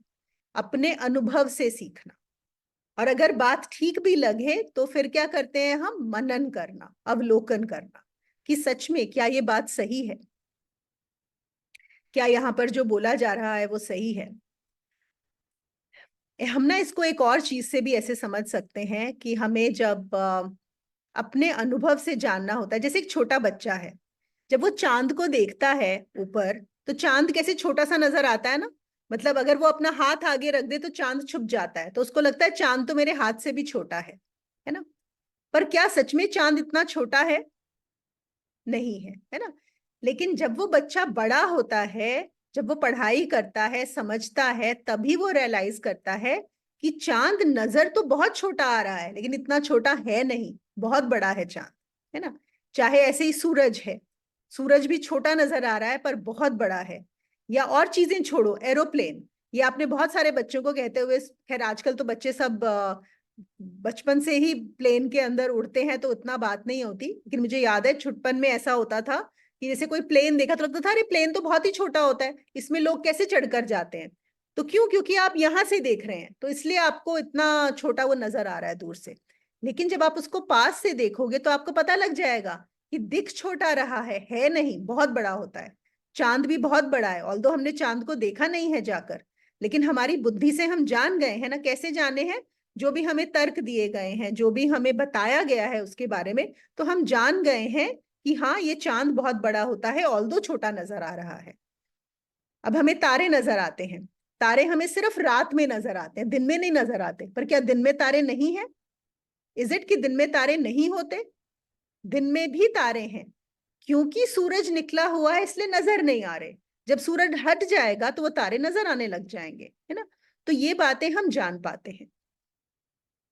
अपने अनुभव से सीखना। और अगर बात ठीक भी लगे तो फिर क्या करते हैं हम, मनन करना, अवलोकन करना कि सच में क्या ये बात सही है, क्या यहाँ पर जो बोला जा रहा है वो सही है। हम ना इसको एक और चीज से भी ऐसे समझ सकते हैं कि हमें जब अपने अनुभव से जानना होता है, जैसे एक छोटा बच्चा है, जब वो चांद को देखता है ऊपर, तो चांद कैसे छोटा सा नजर आता है ना। मतलब अगर वो अपना हाथ आगे रख दे तो चांद छुप जाता है, तो उसको लगता है चांद तो मेरे हाथ से भी छोटा है ना। पर क्या सच में चांद इतना छोटा है? नहीं है, है ना। लेकिन जब वो बच्चा बड़ा होता है, जब वो पढ़ाई करता है, समझता है, तभी वो रियलाइज करता है कि चांद नजर तो बहुत छोटा आ रहा है, लेकिन इतना छोटा है नहीं, बहुत बड़ा है चांद, है ना। चाहे ऐसे ही सूरज है, सूरज भी छोटा नजर आ रहा है पर बहुत बड़ा है। या और चीजें छोड़ो, एरोप्लेन, ये आपने बहुत सारे बच्चों को कहते हुए, खैर आजकल तो बच्चे सब बचपन से ही प्लेन के अंदर उड़ते हैं तो उतना बात नहीं होती, लेकिन मुझे याद है छुटपन में ऐसा होता था कि जैसे कोई प्लेन देखा तो लगता था अरे प्लेन तो बहुत ही छोटा होता है, इसमें लोग कैसे चढ़कर जाते हैं। तो क्यों? क्योंकि आप यहां से देख रहे हैं तो इसलिए आपको इतना छोटा वो नजर आ रहा है दूर से। लेकिन जब आप उसको पास से देखोगे तो आपको पता लग जाएगा कि दिख छोटा रहा है नहीं, बहुत बड़ा होता है। चांद भी बहुत बड़ा है, ऑल्दो हमने चांद को देखा नहीं है जाकर, लेकिन हमारी बुद्धि से हम जान गए हैं ना। कैसे जाने हैं? जो भी हमें तर्क दिए गए हैं, जो भी हमें बताया गया है उसके बारे में, तो हम जान गए हैं कि हाँ ये चांद बहुत बड़ा होता है ऑल्दो छोटा नजर आ रहा है। अब हमें तारे नजर आते हैं, तारे हमें सिर्फ रात में नजर आते हैं, दिन में नहीं नजर आते। पर क्या दिन में तारे नहीं है? इज इट कि दिन में तारे नहीं होते? दिन में भी तारे हैं, क्योंकि सूरज निकला हुआ है इसलिए नजर नहीं आ रहे। जब सूरज हट जाएगा तो वो तारे नजर आने लग जाएंगे, है ना। तो ये बातें हम जान पाते हैं।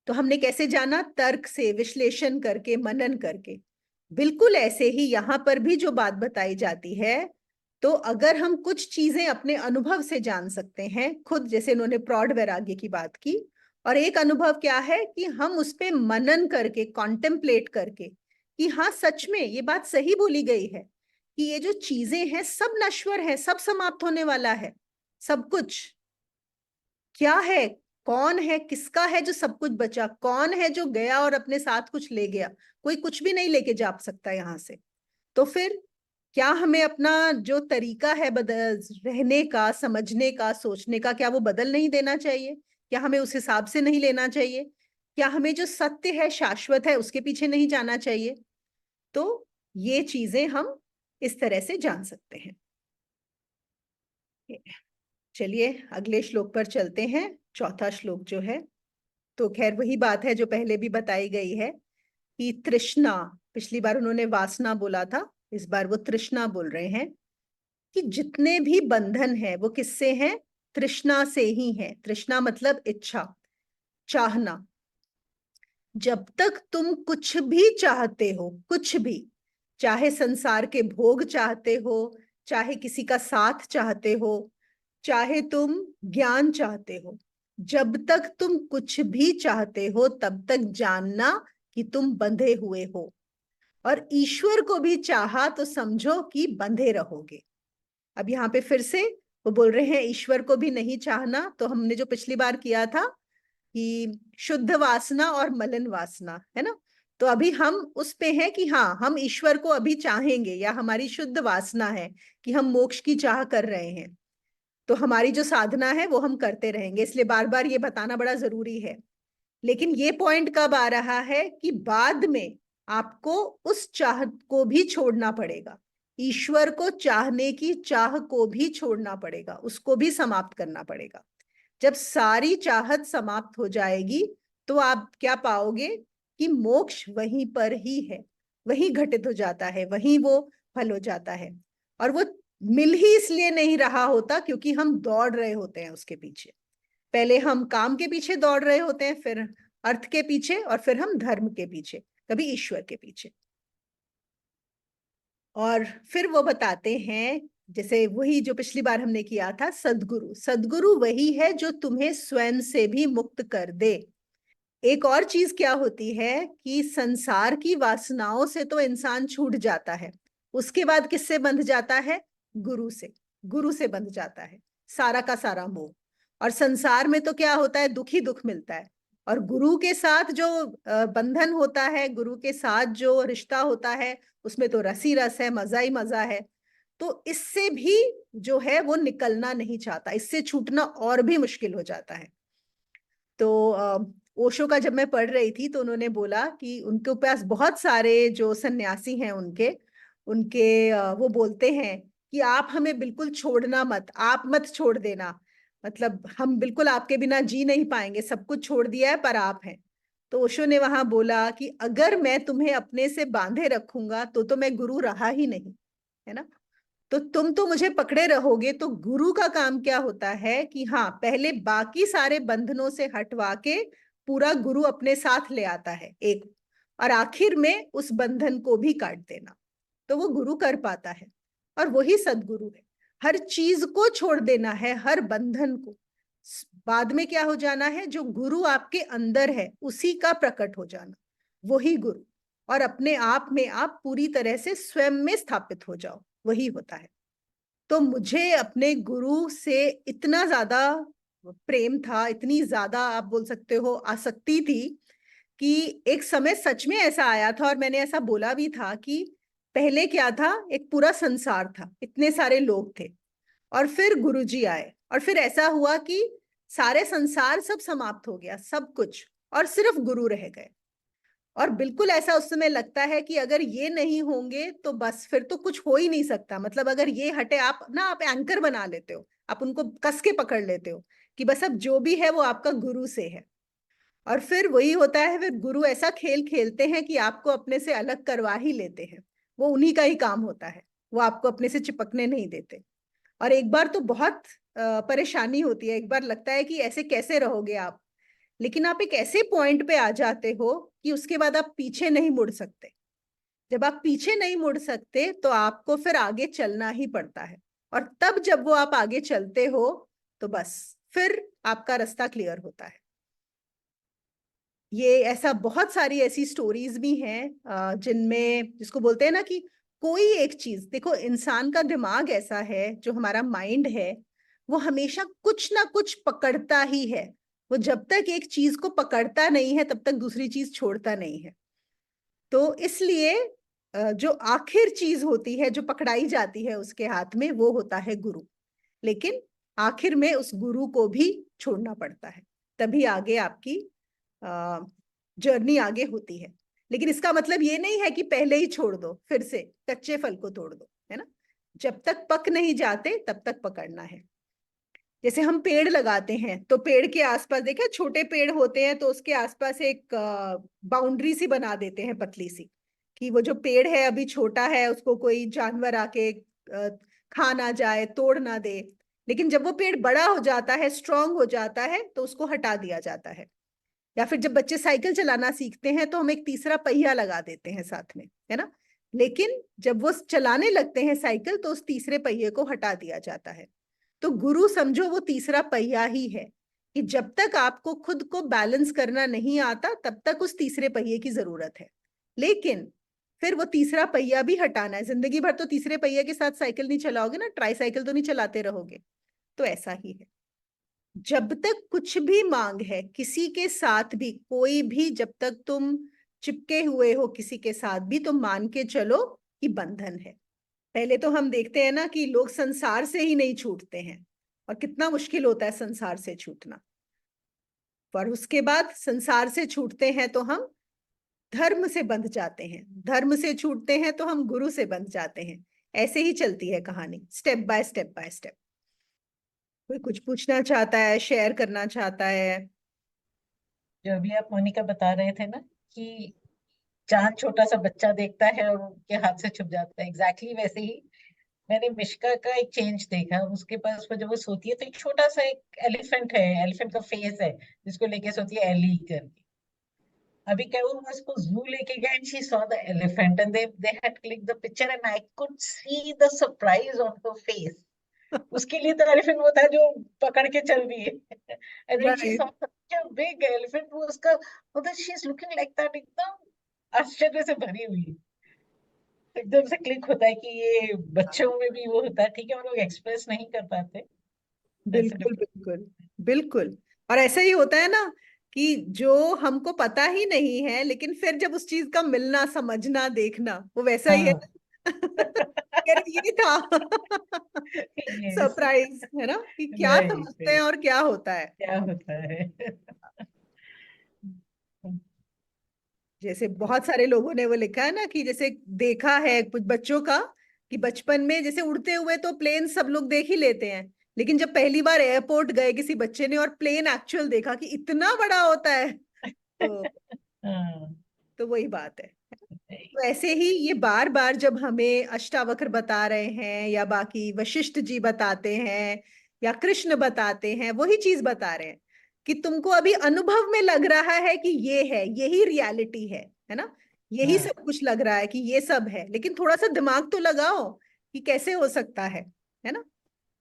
तो हमने कैसे जाना? तर्क से, विश्लेषण करके, मनन करके। बिल्कुल ऐसे ही यहां पर भी जो बात बताई जाती है, तो अगर हम कुछ चीजें अपने अनुभव से जान सकते हैं खुद, जैसे इन्होंने प्रौढ़ वैराग्य की बात की, और एक अनुभव क्या है कि हम उस पे मनन करके, कॉन्टेम्पलेट करके कि हाँ सच में ये बात सही बोली गई है कि ये जो चीजें हैं सब नश्वर है, सब समाप्त होने वाला है, सब कुछ। क्या है? कौन है, किसका है जो सब कुछ बचा? कौन है जो गया और अपने साथ कुछ ले गया? कोई कुछ भी नहीं लेके जा सकता यहां से। तो फिर क्या हमें अपना जो तरीका है बदल रहने का, समझने का, सोचने का, क्या वो बदल नहीं देना चाहिए? क्या हमें उस हिसाब से नहीं लेना चाहिए? क्या हमें जो सत्य है, शाश्वत है, उसके पीछे नहीं जाना चाहिए? तो ये चीजें हम इस तरह से जान सकते हैं। चलिए अगले श्लोक पर चलते हैं। चौथा श्लोक जो है, तो खैर वही बात है जो पहले भी बताई गई है कि तृष्णा, पिछली बार उन्होंने वासना बोला था, इस बार वो तृष्णा बोल रहे हैं कि जितने भी बंधन है वो किससे हैं? तृष्णा से ही है। तृष्णा मतलब इच्छा, चाहना। जब तक तुम कुछ भी चाहते हो, कुछ भी, चाहे संसार के भोग चाहते हो, चाहे किसी का साथ चाहते हो, चाहे तुम ज्ञान चाहते हो, जब तक तुम कुछ भी चाहते हो तब तक जानना कि तुम बंधे हुए हो। और ईश्वर को भी चाहा तो समझो कि बंधे रहोगे। अब यहाँ पे फिर से वो बोल रहे हैं ईश्वर को भी नहीं चाहना, तो हमने जो पिछली बार किया था कि शुद्ध वासना और मलिन वासना, है ना। तो अभी हम उस पे हैं कि हाँ, हम ईश्वर को अभी चाहेंगे, या हमारी शुद्ध वासना है कि हम मोक्ष की चाह कर रहे हैं। तो हमारी जो साधना है वो हम करते रहेंगे, इसलिए बार बार ये बताना बड़ा जरूरी है। लेकिन ये पॉइंट कब आ रहा है कि बाद में आपको उस चाह को भी छोड़ना पड़ेगा, ईश्वर को चाहने की चाह को भी छोड़ना पड़ेगा, उसको भी समाप्त करना पड़ेगा। जब सारी चाहत समाप्त हो जाएगी तो आप क्या पाओगे कि मोक्ष वहीं पर ही है, वहीं घटित हो जाता है, वहीं वो फल हो जाता है। और वो मिल ही इसलिए नहीं रहा होता क्योंकि हम दौड़ रहे होते हैं उसके पीछे। पहले हम काम के पीछे दौड़ रहे होते हैं, फिर अर्थ के पीछे, और फिर हम धर्म के पीछे, कभी ईश्वर के पीछे। और फिर वो बताते हैं, जैसे वही जो पिछली बार हमने किया था, सदगुरु, सदगुरु वही है जो तुम्हें स्वयं से भी मुक्त कर दे। एक और चीज क्या होती है कि संसार की वासनाओं से तो इंसान छूट जाता है, उसके बाद किससे बंध जाता है? गुरु से। गुरु से बंध जाता है सारा का सारा मोह। और संसार में तो क्या होता है? दुख ही दुख मिलता है। और गुरु के साथ जो बंधन होता है, गुरु के साथ जो रिश्ता होता है, उसमें तो रस ही रस है, मजा ही मजा है। तो इससे भी जो है वो निकलना नहीं चाहता, इससे छूटना और भी मुश्किल हो जाता है। तो ओशो का जब मैं पढ़ रही थी तो उन्होंने बोला कि उनके पास बहुत सारे जो सन्यासी हैं, उनके उनके वो बोलते हैं कि आप हमें बिल्कुल छोड़ना मत, आप मत छोड़ देना, मतलब हम बिल्कुल आपके बिना जी नहीं पाएंगे, सब कुछ छोड़ दिया है पर आप हैं। तो ओशो ने वहां बोला कि अगर मैं तुम्हें अपने से बांधे रखूंगा तो मैं गुरु रहा ही नहीं, है ना। तो तुम तो मुझे पकड़े रहोगे। तो गुरु का काम क्या होता है कि हाँ, पहले बाकी सारे बंधनों से हटवा के पूरा गुरु अपने साथ ले आता है एक, और आखिर में उस बंधन को भी काट देना। तो वो गुरु कर पाता है, और वही सदगुरु है। हर चीज को छोड़ देना है, हर बंधन को। बाद में क्या हो जाना है? जो गुरु आपके अंदर है उसी का प्रकट हो जाना, वही गुरु। और अपने आप में आप पूरी तरह से स्वयं में स्थापित हो जाओ, वही होता है। तो मुझे अपने गुरु से इतना ज्यादा प्रेम था, इतनी ज्यादा आप बोल सकते हो आसक्ति थी, कि एक समय सच में ऐसा आया था, और मैंने ऐसा बोला भी था कि पहले क्या था, एक पूरा संसार था, इतने सारे लोग थे, और फिर गुरुजी आए, और फिर ऐसा हुआ कि सारे संसार सब समाप्त हो गया, सब कुछ, और सिर्फ गुरु रह गए। और बिल्कुल ऐसा उस समय लगता है कि अगर ये नहीं होंगे तो बस फिर तो कुछ हो ही नहीं सकता। मतलब अगर ये हटे, आप ना, आप एंकर बना लेते हो, आप उनको कस के पकड़ लेते हो कि बस अब जो भी है वो आपका गुरु से है। और फिर वही होता है, फिर गुरु ऐसा खेल खेलते हैं कि आपको अपने से अलग करवा ही लेते हैं। वो उन्हीं का ही काम होता है, वो आपको अपने से चिपकने नहीं देते। और एक बार तो बहुत परेशानी होती है, एक बार लगता है कि ऐसे कैसे रहोगे आप। लेकिन आप एक ऐसे पॉइंट पे आ जाते हो कि उसके बाद आप पीछे नहीं मुड़ सकते। जब आप पीछे नहीं मुड़ सकते तो आपको फिर आगे चलना ही पड़ता है। और तब जब वो आप आगे चलते हो तो बस फिर आपका रास्ता क्लियर होता है। ये ऐसा बहुत सारी ऐसी स्टोरीज भी हैं जिनमें, जिसको बोलते हैं ना कि कोई एक चीज, देखो इंसान का दिमाग ऐसा है, जो हमारा माइंड है, वो हमेशा कुछ ना कुछ पकड़ता ही है। वो जब तक एक चीज को पकड़ता नहीं है तब तक दूसरी चीज छोड़ता नहीं है। तो इसलिए जो आखिर चीज होती है जो पकड़ाई जाती है उसके हाथ में, वो होता है गुरु। लेकिन आखिर में उस गुरु को भी छोड़ना पड़ता है, तभी आगे आपकी जर्नी आगे होती है। लेकिन इसका मतलब ये नहीं है कि पहले ही छोड़ दो, फिर से कच्चे फल को तोड़ दो, है ना। जब तक पक नहीं जाते तब तक पकड़ना है। जैसे हम पेड़ लगाते हैं तो पेड़ के आसपास, देखा, छोटे पेड़ होते हैं तो उसके आसपास एक बाउंड्री सी बना देते हैं, पतली सी, कि वो जो पेड़ है अभी छोटा है, उसको कोई जानवर आके खा ना जाए, तोड़ ना दे। लेकिन जब वो पेड़ बड़ा हो जाता है, स्ट्रांग हो जाता है, तो उसको हटा दिया जाता है। या फिर जब बच्चे साइकिल चलाना सीखते हैं तो हम एक तीसरा पहिया लगा देते हैं साथ में, है ना। लेकिन जब वो चलाने लगते हैं साइकिल तो उस तीसरे पहिए को हटा दिया जाता है। तो गुरु समझो वो तीसरा पहिया ही है, कि जब तक आपको खुद को बैलेंस करना नहीं आता तब तक उस तीसरे पहिए की जरूरत है। लेकिन फिर वो तीसरा पहिया भी हटाना है। जिंदगी भर तो तीसरे पहिए के साथ साइकिल नहीं चलाओगे ना, ट्राई साइकिल तो नहीं चलाते रहोगे। तो ऐसा ही है, जब तक कुछ भी मांग है किसी के साथ भी, कोई भी, जब तक तुम चिपके हुए हो किसी के साथ भी, तो मान के चलो कि बंधन है। पहले तो हम देखते हैं ना कि लोग संसार से ही नहीं छूटते हैं, और कितना मुश्किल होता है संसार से छूटना। पर उसके बाद संसार से छूटते हैं तो हम धर्म से बंध जाते हैं, धर्म से छूटते हैं तो हम गुरु से बंध जाते हैं। ऐसे ही चलती है कहानी, step by step by step. कोई कुछ पूछना चाहता है, शेयर करना चाहता है? जो अभी आप मोनिका बता रहे थे ना कि चांद छोटा सा बच्चा देखता है और उनके हाथ से छुप जाता है, एग्जैक्टली वैसे ही मैंने मिश्का का एक चेंज देखा। उसके पास वो जब वो सोती है तो एक छोटा सा एक एलिफेंट है, एलिफेंट का फेस है जिसको लेके सोती है एली करके। अभी क्या हुआ, वो उसको जू लेके गए and she saw the elephant and they had click the picture and I could see the surprise on her face. उसके लिए तो एलिफेंट वो था जो पकड़ के चल रही है and when she saw right. Such a big elephant, वो उसका मतलब she is looking like that, एकदम आश्चर्य से भरी हुई है। एकदम से क्लिक होता है कि ये बच्चों में भी वो होता है, ठीक है वो लोग एक्सप्रेस नहीं कर पाते। दैट्स अ बिल्कुल डिफरेंट। बिल्कुल बिल्कुल। और ऐसा ही होता है ना कि जो हमको पता ही नहीं है, लेकिन फिर जब उस चीज का मिलना, समझना, देखना, वो वैसा ही है हाँ। ना। यार ये था। यस। सरप्राइज है ना, कि क्या राइट समझते हैं राइट। और क्या होता है। क्या होता है। जैसे बहुत सारे लोगों ने वो लिखा है ना कि जैसे देखा है कुछ बच्चों का, कि बचपन में जैसे उड़ते हुए तो प्लेन सब लोग देख ही लेते हैं, लेकिन जब पहली बार एयरपोर्ट गए किसी बच्चे ने और प्लेन एक्चुअल देखा कि इतना बड़ा होता है, तो हाँ। वही बात है। तो ऐसे ही ये बार बार जब हमें अष्टावक्र बता रहे हैं, या बाकी वशिष्ठ जी बताते हैं, या कृष्ण बताते हैं, वही चीज बता रहे हैं कि तुमको अभी अनुभव में लग रहा है कि ये है, यही रियलिटी है ना, यही हाँ। सब कुछ लग रहा है कि ये सब है, लेकिन थोड़ा सा दिमाग तो लगाओ कि कैसे हो सकता है ना।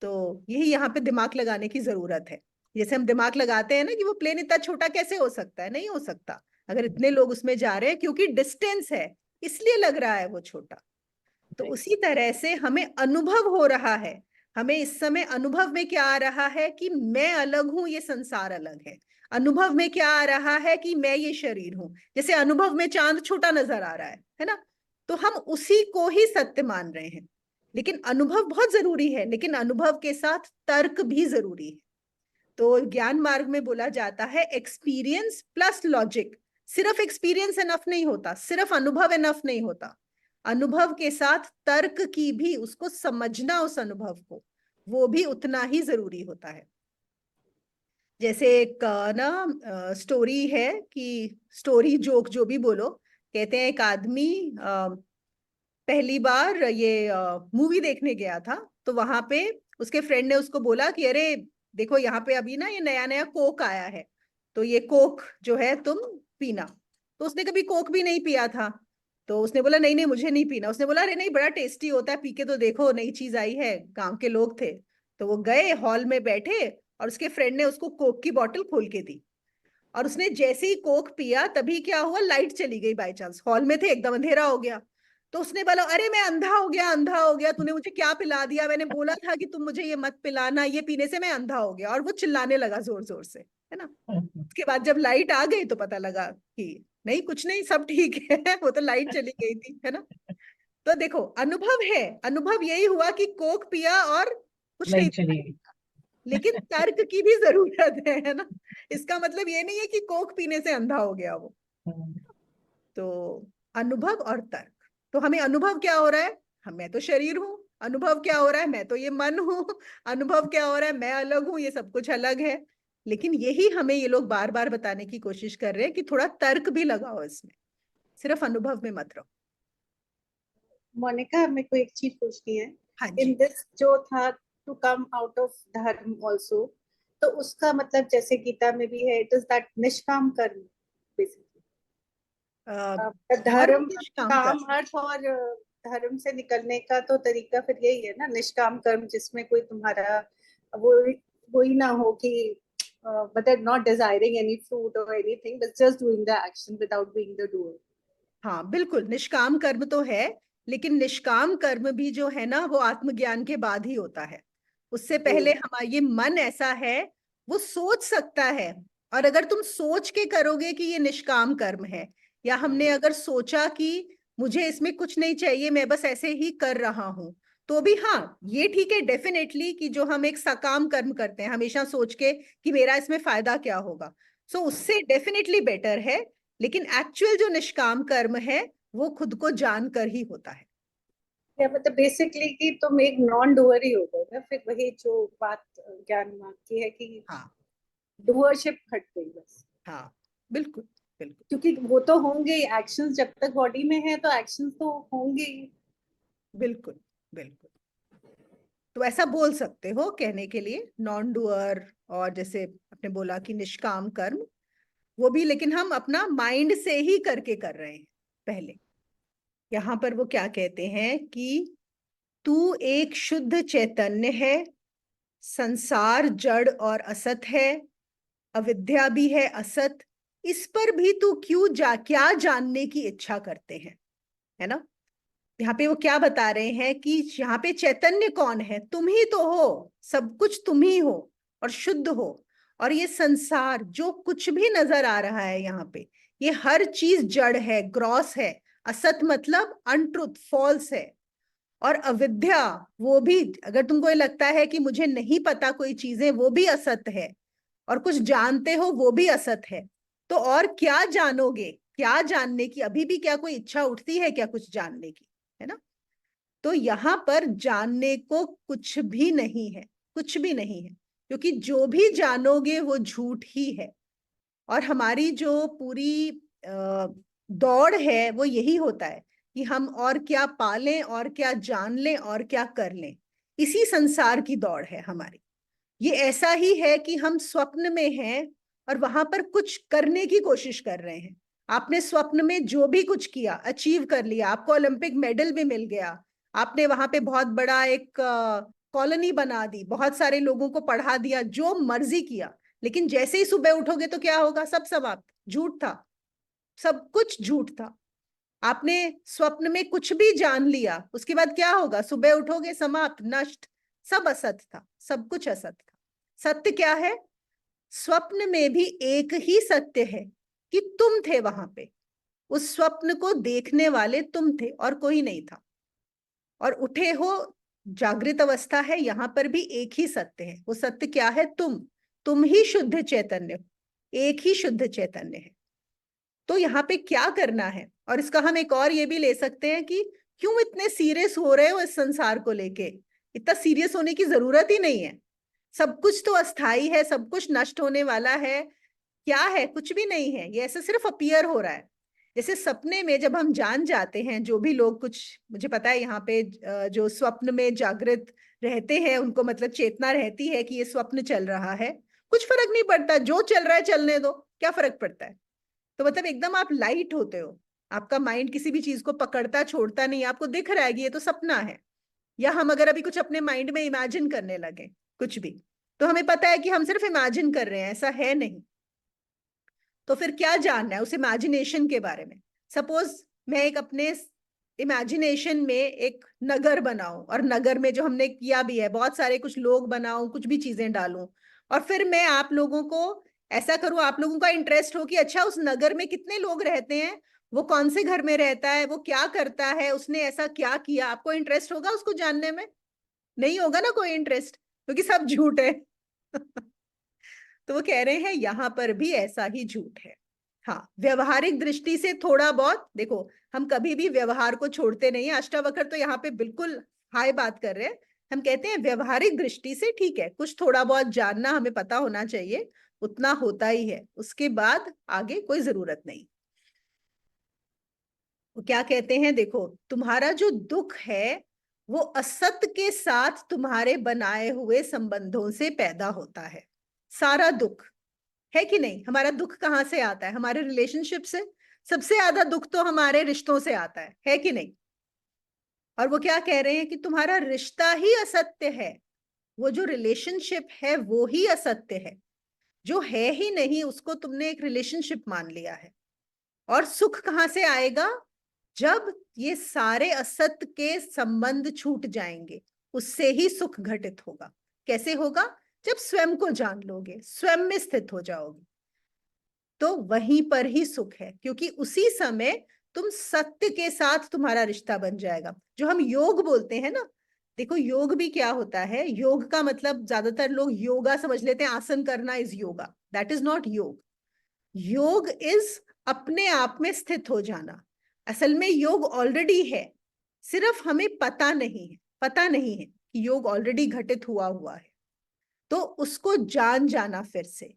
तो यही यहाँ पे दिमाग लगाने की जरूरत है। जैसे हम दिमाग लगाते हैं ना कि वो प्लेन इतना छोटा कैसे हो सकता है, नहीं हो सकता। अगर इतने लोग उसमें जा रहे हैं, क्योंकि डिस्टेंस है इसलिए लग रहा है वो छोटा। तो उसी तरह से हमें अनुभव हो रहा है, हमें इस समय अनुभव में क्या आ रहा है कि मैं अलग हूं, ये संसार अलग है। अनुभव में क्या आ रहा है कि मैं ये शरीर हूं। जैसे अनुभव में चांद छोटा नजर आ रहा है ना। तो हम उसी को ही सत्य मान रहे हैं। लेकिन अनुभव बहुत जरूरी है, लेकिन अनुभव के साथ तर्क भी जरूरी है। तो ज्ञान मार्ग में बोला जाता है एक्सपीरियंस प्लस लॉजिक। सिर्फ एक्सपीरियंस एनफ नहीं होता, सिर्फ अनुभव एनफ नहीं होता। अनुभव के साथ तर्क की भी, उसको समझना उस अनुभव को, वो भी उतना ही जरूरी होता है। जैसे एक ना स्टोरी है, कि स्टोरी जोक जो भी बोलो, कहते हैं एक आदमी पहली बार ये मूवी देखने गया था। तो वहां पे उसके फ्रेंड ने उसको बोला कि अरे देखो यहाँ पे अभी ना ये नया नया कोक आया है, तो ये कोक जो है तुम पीना। तो उसने कभी कोक भी नहीं पिया था। तो उसने बोला नहीं नहीं मुझे नहीं पीना। उसने बोला अरे नहीं बड़ा टेस्टी होता है, पी के तो देखो, नई चीज आई है, गांव के लोग थे। तो वो गए हॉल में बैठे, और उसके फ्रेंड ने उसको कोक की बोतल खोल के दी। और उसने जैसे ही कोक पिया, तभी क्या हुआ, लाइट चली गई बाय चांस, हॉल में थे, एकदम अंधेरा हो गया। तो उसने बोला अरे मैं अंधा हो गया, अंधा हो गया, तूने मुझे क्या पिला दिया, मैंने बोला था कि तुम मुझे ये मत पिलाना, ये पीने से मैं अंधा हो गया। और वो चिल्लाने लगा जोर जोर से, है ना। उसके बाद जब लाइट आ गई तो पता लगा कि नहीं कुछ नहीं, सब ठीक है। वो तो लाइट चली गई थी, है ना। तो देखो अनुभव है, अनुभव यही हुआ कि कोक पिया और कुछ नहीं। लाइट चली गई। लेकिन तर्क की भी जरूरत है ना। इसका मतलब ये नहीं है कि कोक पीने से अंधा हो गया वो। तो अनुभव और तर्क। तो हमें अनुभव क्या हो रहा है, मैं तो शरीर हूं। अनुभव क्या हो रहा है, मैं तो ये मन हूं। अनुभव क्या हो रहा है, मैं अलग हूं, ये सब कुछ अलग है। लेकिन यही हमें ये लोग बार बार बताने की कोशिश कर रहे हैं कि थोड़ा तर्क भी लगाओ इसमें, सिर्फ अनुभव में मत रहो। मोनिका, मेरे को एक चीज पूछनी है। हाँ इन जी। दिस जो था टू कम आउट ऑफ धर्म ऑल्सो, तो उसका मतलब जैसे गीता में भी है, इट इज दैट निष्काम कर्म बेसिकली। धर्म धर्म, निष्काम काम, कर्म। अर्थ और धर्म से निकलने का तो तरीका फिर यही है ना, निष्काम कर्म, जिसमें कोई तुम्हारा वो वही ना हो कि मतलब नॉट डिजायरिंग एनी फ्रूट और anything, but just doing the action without being the doer. हाँ बिल्कुल, निष्काम कर्म तो है, लेकिन निष्काम कर्म भी जो है ना वो आत्मज्ञान के बाद ही होता है। उससे पहले हमारा ये मन ऐसा है, वो सोच सकता है। और अगर तुम सोच के करोगे कि ये निष्काम कर्म है, या हमने अगर सोचा कि मुझे इसमें कुछ नहीं चाहिए, मैं बस ऐसे ही कर रहा हूं, तो भी हाँ ये ठीक है डेफिनेटली, कि जो हम एक सकाम कर्म करते हैं हमेशा सोच के कि मेरा इसमें फायदा क्या होगा, सो उससे डेफिनेटली बेटर है। लेकिन एक्चुअल जो निष्काम कर्म है वो खुद को जानकर ही होता है। या मतलब बेसिकली कि तुम एक नॉन डूअर ही हो गए ना, फिर वही जो बात ज्ञान मार्ग की है कि हाँ डूअरशिप हट गई बस। हाँ बिल्कुल बिल्कुल क्योंकि वो तो होंगे एक्शंस, जब तक बॉडी में है तो एक्शंस तो होंगे ही। बिल्कुल बिल्कुल। तो ऐसा बोल सकते हो कहने के लिए नॉन डूअर, और जैसे आपने बोला कि निष्काम कर्म, वो भी लेकिन हम अपना माइंड से ही करके कर रहे हैं पहले। यहाँ पर वो क्या कहते हैं कि तू एक शुद्ध चैतन्य है, संसार जड़ और असत है, अविद्या भी है असत, इस पर भी तू क्यों क्या जानने की इच्छा करते हैं, है ना। यहाँ पे वो क्या बता रहे हैं कि यहाँ पे चैतन्य कौन है, तुम ही तो हो, सब कुछ तुम ही हो और शुद्ध हो। और ये संसार जो कुछ भी नजर आ रहा है यहाँ पे, ये हर चीज जड़ है, ग्रॉस है। असत मतलब अनट्रुथ, फॉल्स है। और अविद्या, वो भी, अगर तुमको ये लगता है कि मुझे नहीं पता कोई चीजें, वो भी असत है। और कुछ जानते हो, वो भी असत है। तो और क्या जानोगे, क्या जानने की अभी भी क्या कोई इच्छा उठती है क्या कुछ जानने की, है ना। तो यहां पर जानने को कुछ भी नहीं है, कुछ भी नहीं है, क्योंकि जो भी जानोगे वो झूठ ही है। और हमारी जो पूरी दौड़ है वो यही होता है कि हम और क्या पालें और क्या जान लें और क्या कर लें। इसी संसार की दौड़ है हमारी। ये ऐसा ही है कि हम स्वप्न में हैं और वहां पर कुछ करने की कोशिश कर रहे हैं। आपने स्वप्न में जो भी कुछ किया, अचीव कर लिया, आपको ओलंपिक मेडल भी मिल गया, आपने वहां पे बहुत बड़ा एक कॉलोनी बना दी, बहुत सारे लोगों को पढ़ा दिया, जो मर्जी किया। लेकिन जैसे ही सुबह उठोगे तो क्या होगा, सब समाप्त, झूठ था, सब कुछ झूठ था। आपने स्वप्न में कुछ भी जान लिया, उसके बाद क्या होगा, सुबह उठोगे, समाप्त, नष्ट, सब असत था, सब कुछ असत था। सत्य क्या है, स्वप्न में भी एक ही सत्य है कि तुम थे वहां पे, उस स्वप्न को देखने वाले तुम थे और कोई नहीं था। और उठे हो, जागृत अवस्था है, यहां पर भी एक ही सत्य है। वो सत्य क्या है, तुम ही शुद्ध चैतन्य हो, एक ही शुद्ध चैतन्य है। तो यहाँ पे क्या करना है, और इसका हम एक और ये भी ले सकते हैं कि क्यों इतने सीरियस हो रहे हो इस संसार को लेके। इतना सीरियस होने की जरूरत ही नहीं है। सब कुछ तो अस्थाई है, सब कुछ नष्ट होने वाला है। क्या है, कुछ भी नहीं है, ये ऐसे सिर्फ अपीयर हो रहा है। जैसे सपने में जब हम जान जाते हैं, जो भी लोग, कुछ मुझे पता है यहाँ पे जो स्वप्न में जागृत रहते हैं उनको मतलब चेतना रहती है कि ये स्वप्न चल रहा है, कुछ फर्क नहीं पड़ता, जो चल रहा है चलने दो, क्या फर्क पड़ता है। तो मतलब एकदम आप लाइट होते हो, आपका माइंड किसी भी चीज को पकड़ता छोड़ता नहीं, आपको दिख रहा है कि ये तो सपना है। या हम अगर अभी कुछ अपने माइंड में इमेजिन करने लगे कुछ भी, तो हमें पता है कि हम सिर्फ इमेजिन कर रहे हैं, ऐसा है नहीं। तो फिर क्या जानना है उस इमेजिनेशन के बारे में। सपोज मैं एक अपने इमेजिनेशन में एक नगर बनाऊं, और नगर में जो हमने किया भी है, बहुत सारे कुछ लोग बनाऊं, कुछ भी चीजें डालूं, और फिर मैं आप लोगों को ऐसा करूं, आप लोगों का इंटरेस्ट हो कि अच्छा उस नगर में कितने लोग रहते हैं, वो कौन से घर में रहता है, वो क्या करता है, उसने ऐसा क्या किया, आपको इंटरेस्ट होगा उसको जानने में। नहीं होगा ना कोई इंटरेस्ट, क्योंकि सब झूठ है। तो वो कह रहे हैं यहां पर भी ऐसा ही झूठ है। हाँ, व्यवहारिक दृष्टि से थोड़ा बहुत देखो, हम कभी भी व्यवहार को छोड़ते नहीं है। अष्टावक्र तो यहाँ पे बिल्कुल हाई बात कर रहे हैं। हम कहते हैं व्यवहारिक दृष्टि से ठीक है, कुछ थोड़ा बहुत जानना हमें पता होना चाहिए, उतना होता ही है, उसके बाद आगे कोई जरूरत नहीं। वो क्या कहते हैं, देखो तुम्हारा जो दुख है वो असत के साथ तुम्हारे बनाए हुए संबंधों से पैदा होता है। सारा दुख, है कि नहीं? हमारा दुख कहाँ से आता है? हमारे रिलेशनशिप से। सबसे ज्यादा दुख तो हमारे रिश्तों से आता है कि नहीं? और वो क्या कह रहे हैं कि तुम्हारा रिश्ता ही असत्य है, वो जो रिलेशनशिप है वो ही असत्य है, जो है ही नहीं उसको तुमने एक रिलेशनशिप मान लिया है। और सुख कहाँ से आएगा? जब ये सारे असत्य के संबंध छूट जाएंगे, उससे ही सुख घटित होगा। कैसे होगा? जब स्वयं को जान लोगे, स्वयं में स्थित हो जाओगे, तो वहीं पर ही सुख है, क्योंकि उसी समय तुम सत्य के साथ तुम्हारा रिश्ता बन जाएगा। जो हम योग बोलते हैं ना, देखो योग भी क्या होता है, योग का मतलब ज्यादातर लोग योगा समझ लेते हैं, आसन करना is yoga. That is not योग। योग इज अपने आप में स्थित हो जाना। असल में योग ऑलरेडी है, सिर्फ हमें पता नहीं है, पता नहीं है कि योग ऑलरेडी घटित हुआ है। तो उसको जान जाना फिर से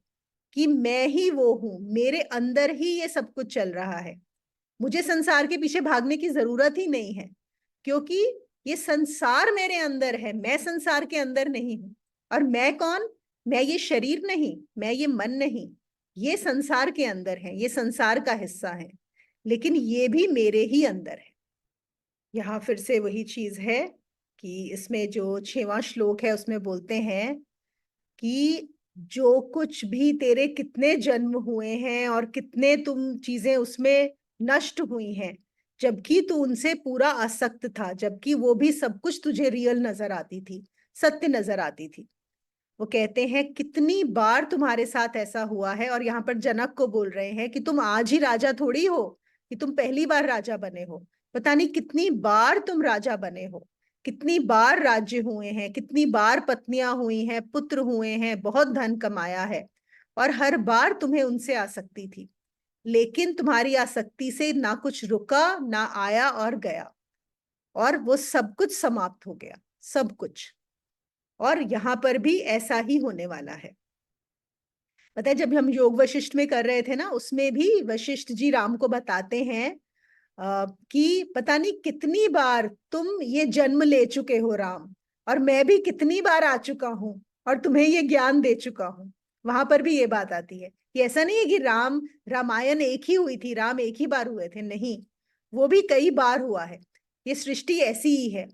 कि मैं ही वो हूं, मेरे अंदर ही ये सब कुछ चल रहा है। मुझे संसार के पीछे भागने की जरूरत ही नहीं है, क्योंकि ये संसार मेरे अंदर है, मैं संसार के अंदर नहीं हूं। और मैं कौन? मैं ये शरीर नहीं, मैं ये मन नहीं, ये संसार के अंदर है, ये संसार का हिस्सा है, लेकिन ये भी मेरे ही अंदर है। यहाँ फिर से वही चीज है कि इसमें जो 6वां श्लोक है उसमें बोलते हैं कि जो कुछ भी तेरे कितने जन्म हुए हैं और कितने तुम चीजें उसमें नष्ट हुई हैं, जबकि तू उनसे पूरा आसक्त था, जबकि वो भी सब कुछ तुझे रियल नजर आती थी, सत्य नजर आती थी। वो कहते हैं कितनी बार तुम्हारे साथ ऐसा हुआ है, और यहाँ पर जनक को बोल रहे हैं कि तुम आज ही राजा थोड़ी हो, कि तुम पहली बार राजा बने हो। पता नहीं कितनी बार तुम राजा बने हो, कितनी बार राज्य हुए हैं, कितनी बार पत्नियां हुई हैं, पुत्र हुए हैं, बहुत धन कमाया है, और हर बार तुम्हें उनसे आसक्ति थी। लेकिन तुम्हारी आसक्ति से ना कुछ रुका, ना आया और गया, और वो सब कुछ समाप्त हो गया, सब कुछ। और यहां पर भी ऐसा ही होने वाला है। पता है, जब हम योग वशिष्ठ में कर रहे थे ना, उसमें भी वशिष्ठ जी राम को बताते हैं कि पता नहीं कितनी बार तुम ये जन्म ले चुके हो राम, और मैं भी कितनी बार आ चुका हूं और तुम्हें ये ज्ञान दे चुका हूं। वहां पर भी ये बात आती है कि ऐसा नहीं है कि रामायण एक ही हुई थी, राम एक ही बार हुए थे, नहीं, वो भी कई बार हुआ है। ये सृष्टि ऐसी ही है।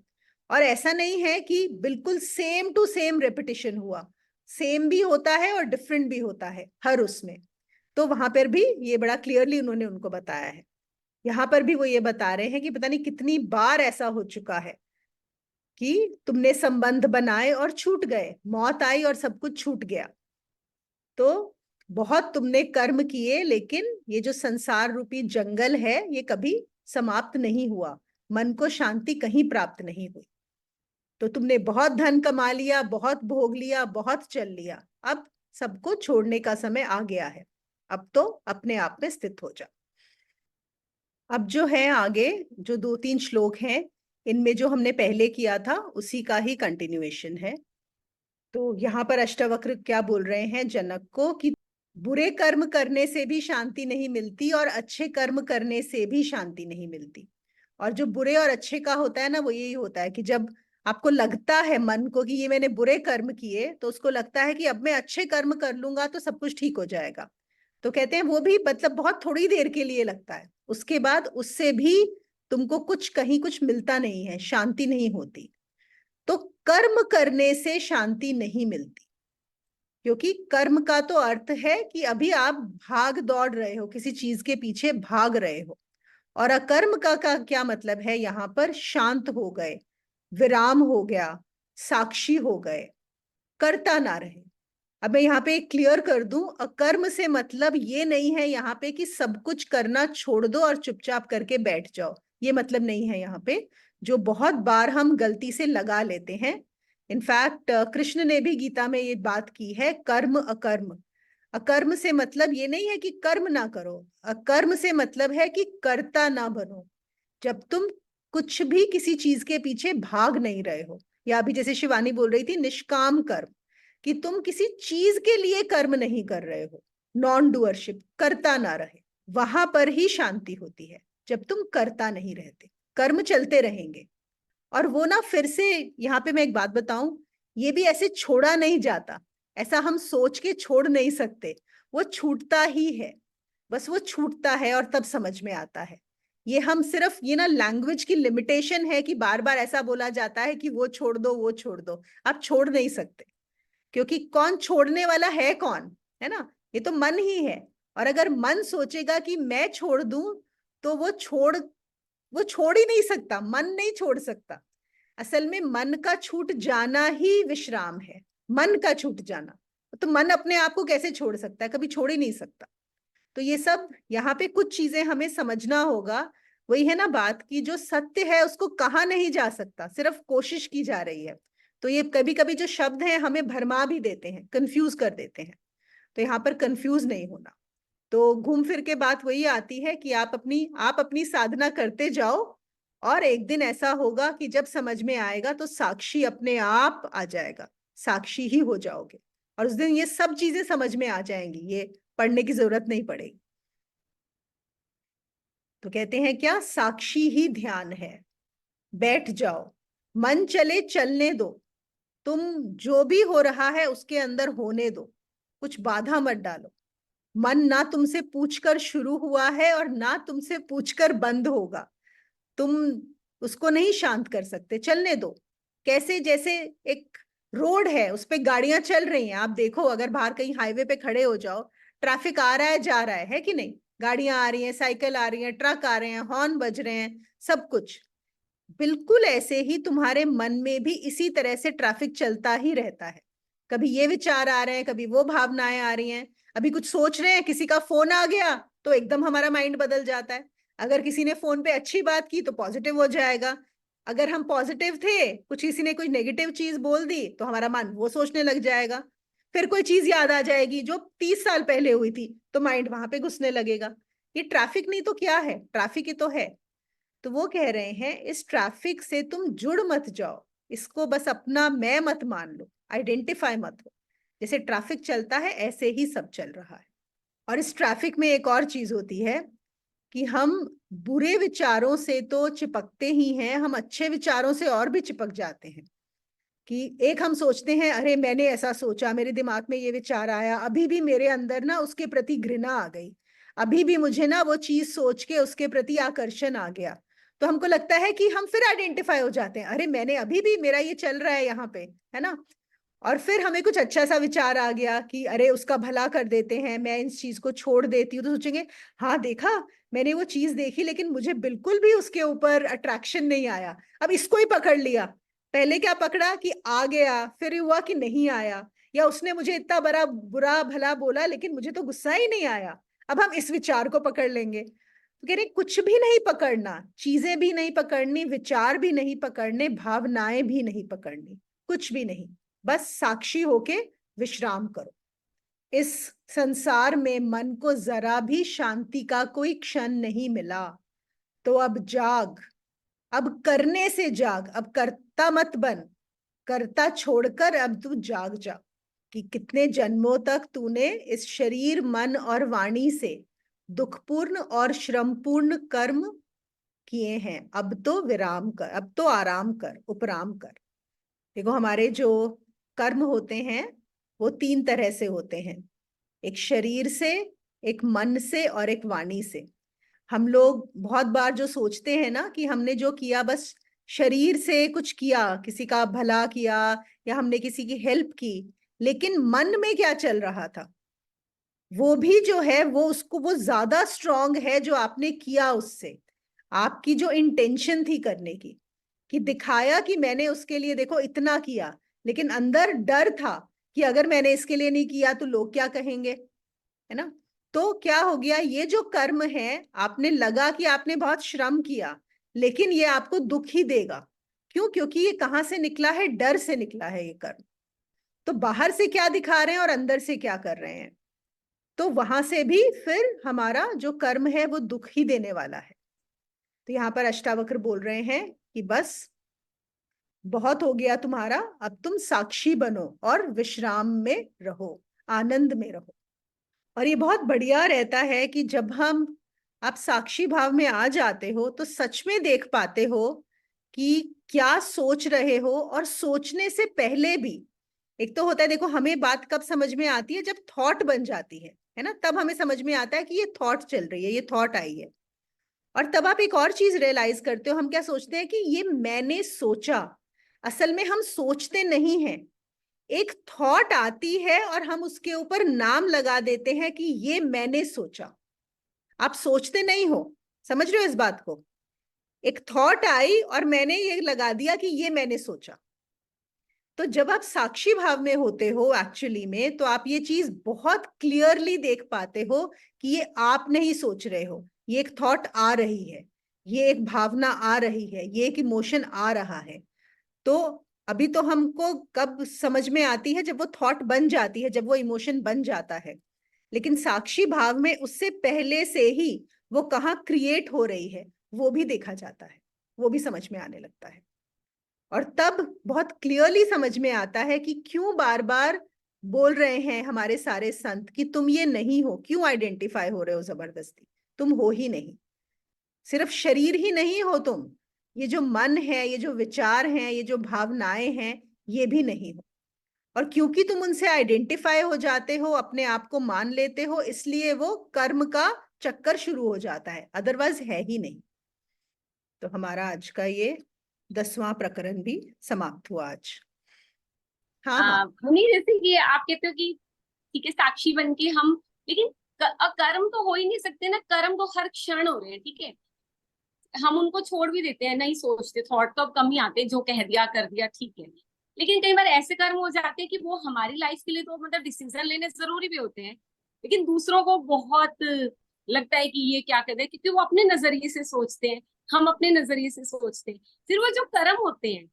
और ऐसा नहीं है कि बिल्कुल सेम टू सेम रेपिटेशन हुआ, सेम भी होता है और डिफरेंट भी होता है हर उसमें। तो वहां पर भी ये बड़ा क्लियरली उन्होंने उनको बताया है। यहाँ पर भी वो ये बता रहे हैं कि पता नहीं कितनी बार ऐसा हो चुका है कि तुमने संबंध बनाए और छूट गए, मौत आई और सब कुछ छूट गया। तो बहुत तुमने कर्म किए, लेकिन ये जो संसार रूपी जंगल है ये कभी समाप्त नहीं हुआ, मन को शांति कहीं प्राप्त नहीं हुई। तो तुमने बहुत धन कमा लिया, बहुत भोग लिया, बहुत चल लिया, अब सबको छोड़ने का समय आ गया है, अब तो अपने आप में स्थित हो जा। अब जो है आगे जो 2-3 श्लोक हैं, इनमें जो हमने पहले किया था उसी का ही कंटिन्यूएशन है। तो यहाँ पर अष्टावक्र क्या बोल रहे हैं जनक को कि बुरे कर्म करने से भी शांति नहीं मिलती और अच्छे कर्म करने से भी शांति नहीं मिलती। और जो बुरे और अच्छे का होता है ना, वो यही होता है कि जब आपको लगता है मन को कि ये मैंने बुरे कर्म किए, तो उसको लगता है कि अब मैं अच्छे कर्म कर लूंगा तो सब कुछ ठीक हो जाएगा। तो कहते हैं वो भी मतलब बहुत थोड़ी देर के लिए लगता है, उसके बाद उससे भी तुमको कुछ कहीं कुछ मिलता नहीं है, शांति नहीं होती। तो कर्म करने से शांति नहीं मिलती, क्योंकि कर्म का तो अर्थ है कि अभी आप भाग दौड़ रहे हो, किसी चीज के पीछे भाग रहे हो। और अकर्म का क्या मतलब है? यहाँ पर शांत हो गए, विराम हो गया, साक्षी हो गए, करता ना रहे। अब मैं यहाँ पे क्लियर कर दूं, अकर्म से मतलब ये नहीं है यहाँ पे कि सब कुछ करना छोड़ दो और चुपचाप करके बैठ जाओ, ये मतलब नहीं है यहाँ पे, जो बहुत बार हम गलती से लगा लेते हैं। इनफैक्ट कृष्ण ने भी गीता में ये बात की है, कर्म अकर्म। अकर्म से मतलब ये नहीं है कि कर्म ना करो, अकर्म से मतलब है कि कर्ता ना बनो। जब तुम कुछ भी किसी चीज के पीछे भाग नहीं रहे हो, या अभी जैसे शिवानी बोल रही थी निष्काम कर्म, कि तुम किसी चीज के लिए कर्म नहीं कर रहे हो, नॉन डूअरशिप, करता ना रहे, वहां पर ही शांति होती है। जब तुम करता नहीं रहते, कर्म चलते रहेंगे। और वो ना फिर से यहाँ पे मैं एक बात बताऊं, ये भी ऐसे छोड़ा नहीं जाता ऐसा हम सोच के छोड़ नहीं सकते, वो छूटता ही है, बस वो छूटता है और तब समझ में आता है। ये हम सिर्फ ये ना लैंग्वेज की लिमिटेशन है कि बार बार ऐसा बोला जाता है कि वो छोड़ दो वो छोड़ दो, आप छोड़ नहीं सकते, क्योंकि कौन छोड़ने वाला है कौन, है ना, ये तो मन ही है। और अगर मन सोचेगा कि मैं छोड़ दूं तो वो छोड़ ही नहीं सकता, मन नहीं छोड़ सकता। असल में मन का छूट जाना ही विश्राम है, मन का छूट जाना। तो मन अपने आप को कैसे छोड़ सकता है, कभी छोड़ ही नहीं सकता। तो ये सब यहाँ पे कुछ चीजें हमें समझना होगा। वही है ना बात कि जो सत्य है उसको कहा नहीं जा सकता, सिर्फ कोशिश की जा रही है। तो ये कभी कभी जो शब्द हैं हमें भरमा भी देते हैं, कंफ्यूज कर देते हैं, तो यहाँ पर कंफ्यूज नहीं होना। तो घूम फिर के बात वही आती है कि आप अपनी साधना करते जाओ, और एक दिन ऐसा होगा कि जब समझ में आएगा तो साक्षी अपने आप आ जाएगा, साक्षी ही हो जाओगे। और उस दिन ये सब चीजें समझ में आ जाएंगी, ये पढ़ने की जरूरत नहीं पड़ेगी। तो कहते हैं क्या, साक्षी ही ध्यान है, बैठ जाओ, मन चले चलने दो, तुम जो भी हो रहा है उसके अंदर होने दो, कुछ बाधा मत डालो। मन ना तुमसे पूछकर शुरू हुआ है और ना तुमसे पूछकर बंद होगा, तुम उसको नहीं शांत कर सकते, चलने दो। कैसे, जैसे एक रोड है उस पे गाड़ियां चल रही हैं, आप देखो अगर बाहर कहीं हाईवे पे खड़े हो जाओ, ट्रैफिक आ रहा है जा रहा है कि नहीं, गाड़ियां आ रही हैं, साइकिल आ रही हैं, ट्रक आ रहे हैं, हॉर्न बज रहे हैं, सब कुछ। बिल्कुल ऐसे ही तुम्हारे मन में भी इसी तरह से ट्रैफिक चलता ही रहता है। कभी ये विचार आ रहे हैं, कभी वो भावनाएं आ रही हैं, अभी कुछ सोच रहे हैं, किसी का फोन आ गया तो एकदम हमारा माइंड बदल जाता है। अगर किसी ने फोन पे अच्छी बात की तो पॉजिटिव हो जाएगा, अगर हम पॉजिटिव थे, कुछ किसी ने कोई नेगेटिव चीज बोल दी तो हमारा मन वो सोचने लग जाएगा। फिर कोई चीज याद आ जाएगी जो 30 साल पहले हुई थी, तो माइंड वहां पे घुसने लगेगा। ये ट्रैफिक नहीं तो क्या है, ट्रैफिक ही तो है। तो वो कह रहे हैं इस ट्रैफिक से तुम जुड़ मत जाओ, इसको बस अपना मैं मत मान लो, आइडेंटिफाई मत हो। जैसे ट्रैफिक चलता है ऐसे ही सब चल रहा है। और इस ट्रैफिक में एक और चीज होती है कि हम बुरे विचारों से तो चिपकते ही हैं, हम अच्छे विचारों से और भी चिपक जाते हैं। कि एक हम सोचते हैं, अरे मैंने ऐसा सोचा, मेरे दिमाग में ये विचार आया, अभी भी मेरे अंदर ना उसके प्रति घृणा आ गई, अभी भी मुझे ना वो चीज सोच के उसके प्रति आकर्षण आ गया। तो हमको लगता है कि हम फिर आइडेंटिफाई हो जाते हैं, अरे मैंने अभी भी, मेरा ये चल रहा है यहाँ पे, है ना। और फिर हमें कुछ अच्छा सा विचार आ गया कि अरे उसका भला कर देते हैं, मैं इस चीज को छोड़ देती हूँ, तो सोचेंगे हाँ देखा, मैंने वो चीज देखी लेकिन मुझे बिल्कुल भी उसके ऊपर अट्रैक्शन नहीं आया, अब इसको ही पकड़ लिया। पहले क्या पकड़ा कि आ गया, फिर हुआ कि नहीं आया, या उसने मुझे इतना बड़ा बुरा भला बोला लेकिन मुझे तो गुस्सा ही नहीं आया, अब हम इस विचार को पकड़ लेंगे। तो कह रहे कुछ भी नहीं पकड़ना, चीजें भी नहीं पकड़नी, विचार भी नहीं पकड़ने, भावनाएं भी नहीं पकड़नी, कुछ भी नहीं, बस साक्षी होके विश्राम करो। इस संसार में मन को जरा भी शांति का कोई क्षण नहीं मिला, तो अब जाग, अब करने से जाग, अब करता मत बन, करता छोड़कर अब तू जाग जा। कि कितने जन्मों तक तूने इस शरीर मन और वाणी से दुखपूर्ण और श्रमपूर्ण कर्म किए हैं, अब तो विराम कर, अब तो आराम कर, उपराम कर। देखो हमारे जो कर्म होते हैं वो 3 तरह से होते हैं, एक शरीर से, एक मन से और एक वाणी से। हम लोग बहुत बार जो सोचते हैं ना कि हमने जो किया बस शरीर से कुछ किया, किसी का भला किया या हमने किसी की हेल्प की, लेकिन मन में क्या चल रहा था वो भी जो है वो उसको वो ज्यादा स्ट्रांग है जो आपने किया उससे। आपकी जो इंटेंशन थी करने की, कि दिखाया कि मैंने उसके लिए देखो इतना किया, लेकिन अंदर डर था कि अगर मैंने इसके लिए नहीं किया तो लोग क्या कहेंगे, है ना। तो क्या हो गया, ये जो कर्म है, आपने लगा कि आपने बहुत श्रम किया, लेकिन ये आपको दुख ही देगा। क्यों? क्योंकि ये कहां से निकला है, डर से निकला है ये कर्म। तो बाहर से क्या दिखा रहे हैं और अंदर से क्या कर रहे हैं, तो वहां से भी फिर हमारा जो कर्म है वो दुख ही देने वाला है। तो यहाँ पर अष्टावक्र बोल रहे हैं कि बस बहुत हो गया तुम्हारा, अब तुम साक्षी बनो और विश्राम में रहो, आनंद में रहो। और ये बहुत बढ़िया रहता है कि जब आप साक्षी भाव में आ जाते हो तो सच में देख पाते हो कि क्या सोच रहे हो, और सोचने से पहले भी एक तो होता है, देखो हमें बात कब समझ में आती है, जब थॉट बन जाती है ना, तब हमें समझ में आता है कि ये थॉट चल रही है, ये थॉट आई है। और तब आप एक और चीज रियलाइज करते हो, हम क्या सोचते हैं कि ये मैंने सोचा। असल में हम सोचते नहीं हैं, एक थॉट आती है और हम उसके ऊपर नाम लगा देते हैं कि ये मैंने सोचा। आप सोचते नहीं हो, समझ रहे हो इस बात को? एक थॉट आई और मैंने ये लगा दिया कि ये मैंने सोचा। तो जब आप साक्षी भाव में होते हो एक्चुअली में, तो आप ये चीज बहुत क्लियरली देख पाते हो कि ये आप नहीं सोच रहे हो, ये एक थॉट आ रही है, ये एक भावना आ रही है, ये एक इमोशन आ रहा है। तो अभी तो हमको कब समझ में आती है, जब वो थॉट बन जाती है, जब वो इमोशन बन जाता है। लेकिन साक्षी भाव में उससे पहले से ही वो कहाँ क्रिएट हो रही है वो भी देखा जाता है, वो भी समझ में आने लगता है। और तब बहुत क्लियरली समझ में आता है कि क्यों बार बार बोल रहे हैं हमारे सारे संत कि तुम ये नहीं हो, क्यों आइडेंटिफाई हो रहे हो जबरदस्ती। तुम हो ही नहीं, सिर्फ शरीर ही नहीं हो तुम, ये जो मन है, ये जो विचार हैं, ये जो भावनाएं हैं, ये भी नहीं हो। और क्योंकि तुम उनसे आइडेंटिफाई हो जाते हो, अपने आप को मान लेते हो, इसलिए वो कर्म का चक्कर शुरू हो जाता है, अदरवाइज है ही नहीं। तो हमारा आज का ये 10वां प्रकरण भी समाप्त हुआ आज। हाँ हाँ। मुनि, जैसे कि आप कहते हो कि ठीक है साक्षी बन के हम, लेकिन कर्म तो हो ही नहीं सकते ना, कर्म तो हर क्षण हो रहे हैं, ठीक है। हम उनको छोड़ भी देते हैं, नहीं सोचते, थॉट तो अब कम ही आते हैं, जो कह दिया कर दिया ठीक है। लेकिन कई बार ऐसे कर्म हो जाते हैं कि वो हमारी लाइफ के लिए तो मतलब डिसीजन लेने जरूरी भी होते हैं, लेकिन दूसरों को बहुत लगता है कि ये क्या कर रहे हैं, क्योंकि वो अपने नजरिए से सोचते हैं, हम अपने नजरिए से सोचते हैं। फिर वो जो कर्म होते हैं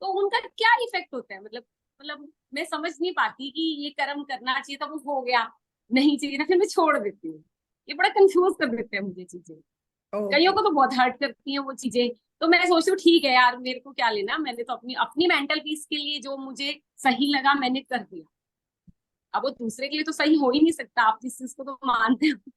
तो उनका क्या इफेक्ट होता है, मतलब मैं समझ नहीं पाती कि ये कर्म करना चाहिए था, वो हो गया, नहीं चाहिए था, फिर मैं छोड़ देती हूँ। ये बड़ा कंफ्यूज कर देते हैं मुझे चीजें, कईयों को तो बहुत हर्ट करती हैं वो चीजें। तो मैं सोचती हूँ ठीक है यार, मेरे को क्या लेना, मैंने तो अपनी अपनी मेंटल पीस के लिए जो मुझे सही लगा मैंने कर दिया। अब वो दूसरे के लिए तो सही हो ही नहीं सकता, आप जिस चीज को तो मानते हो।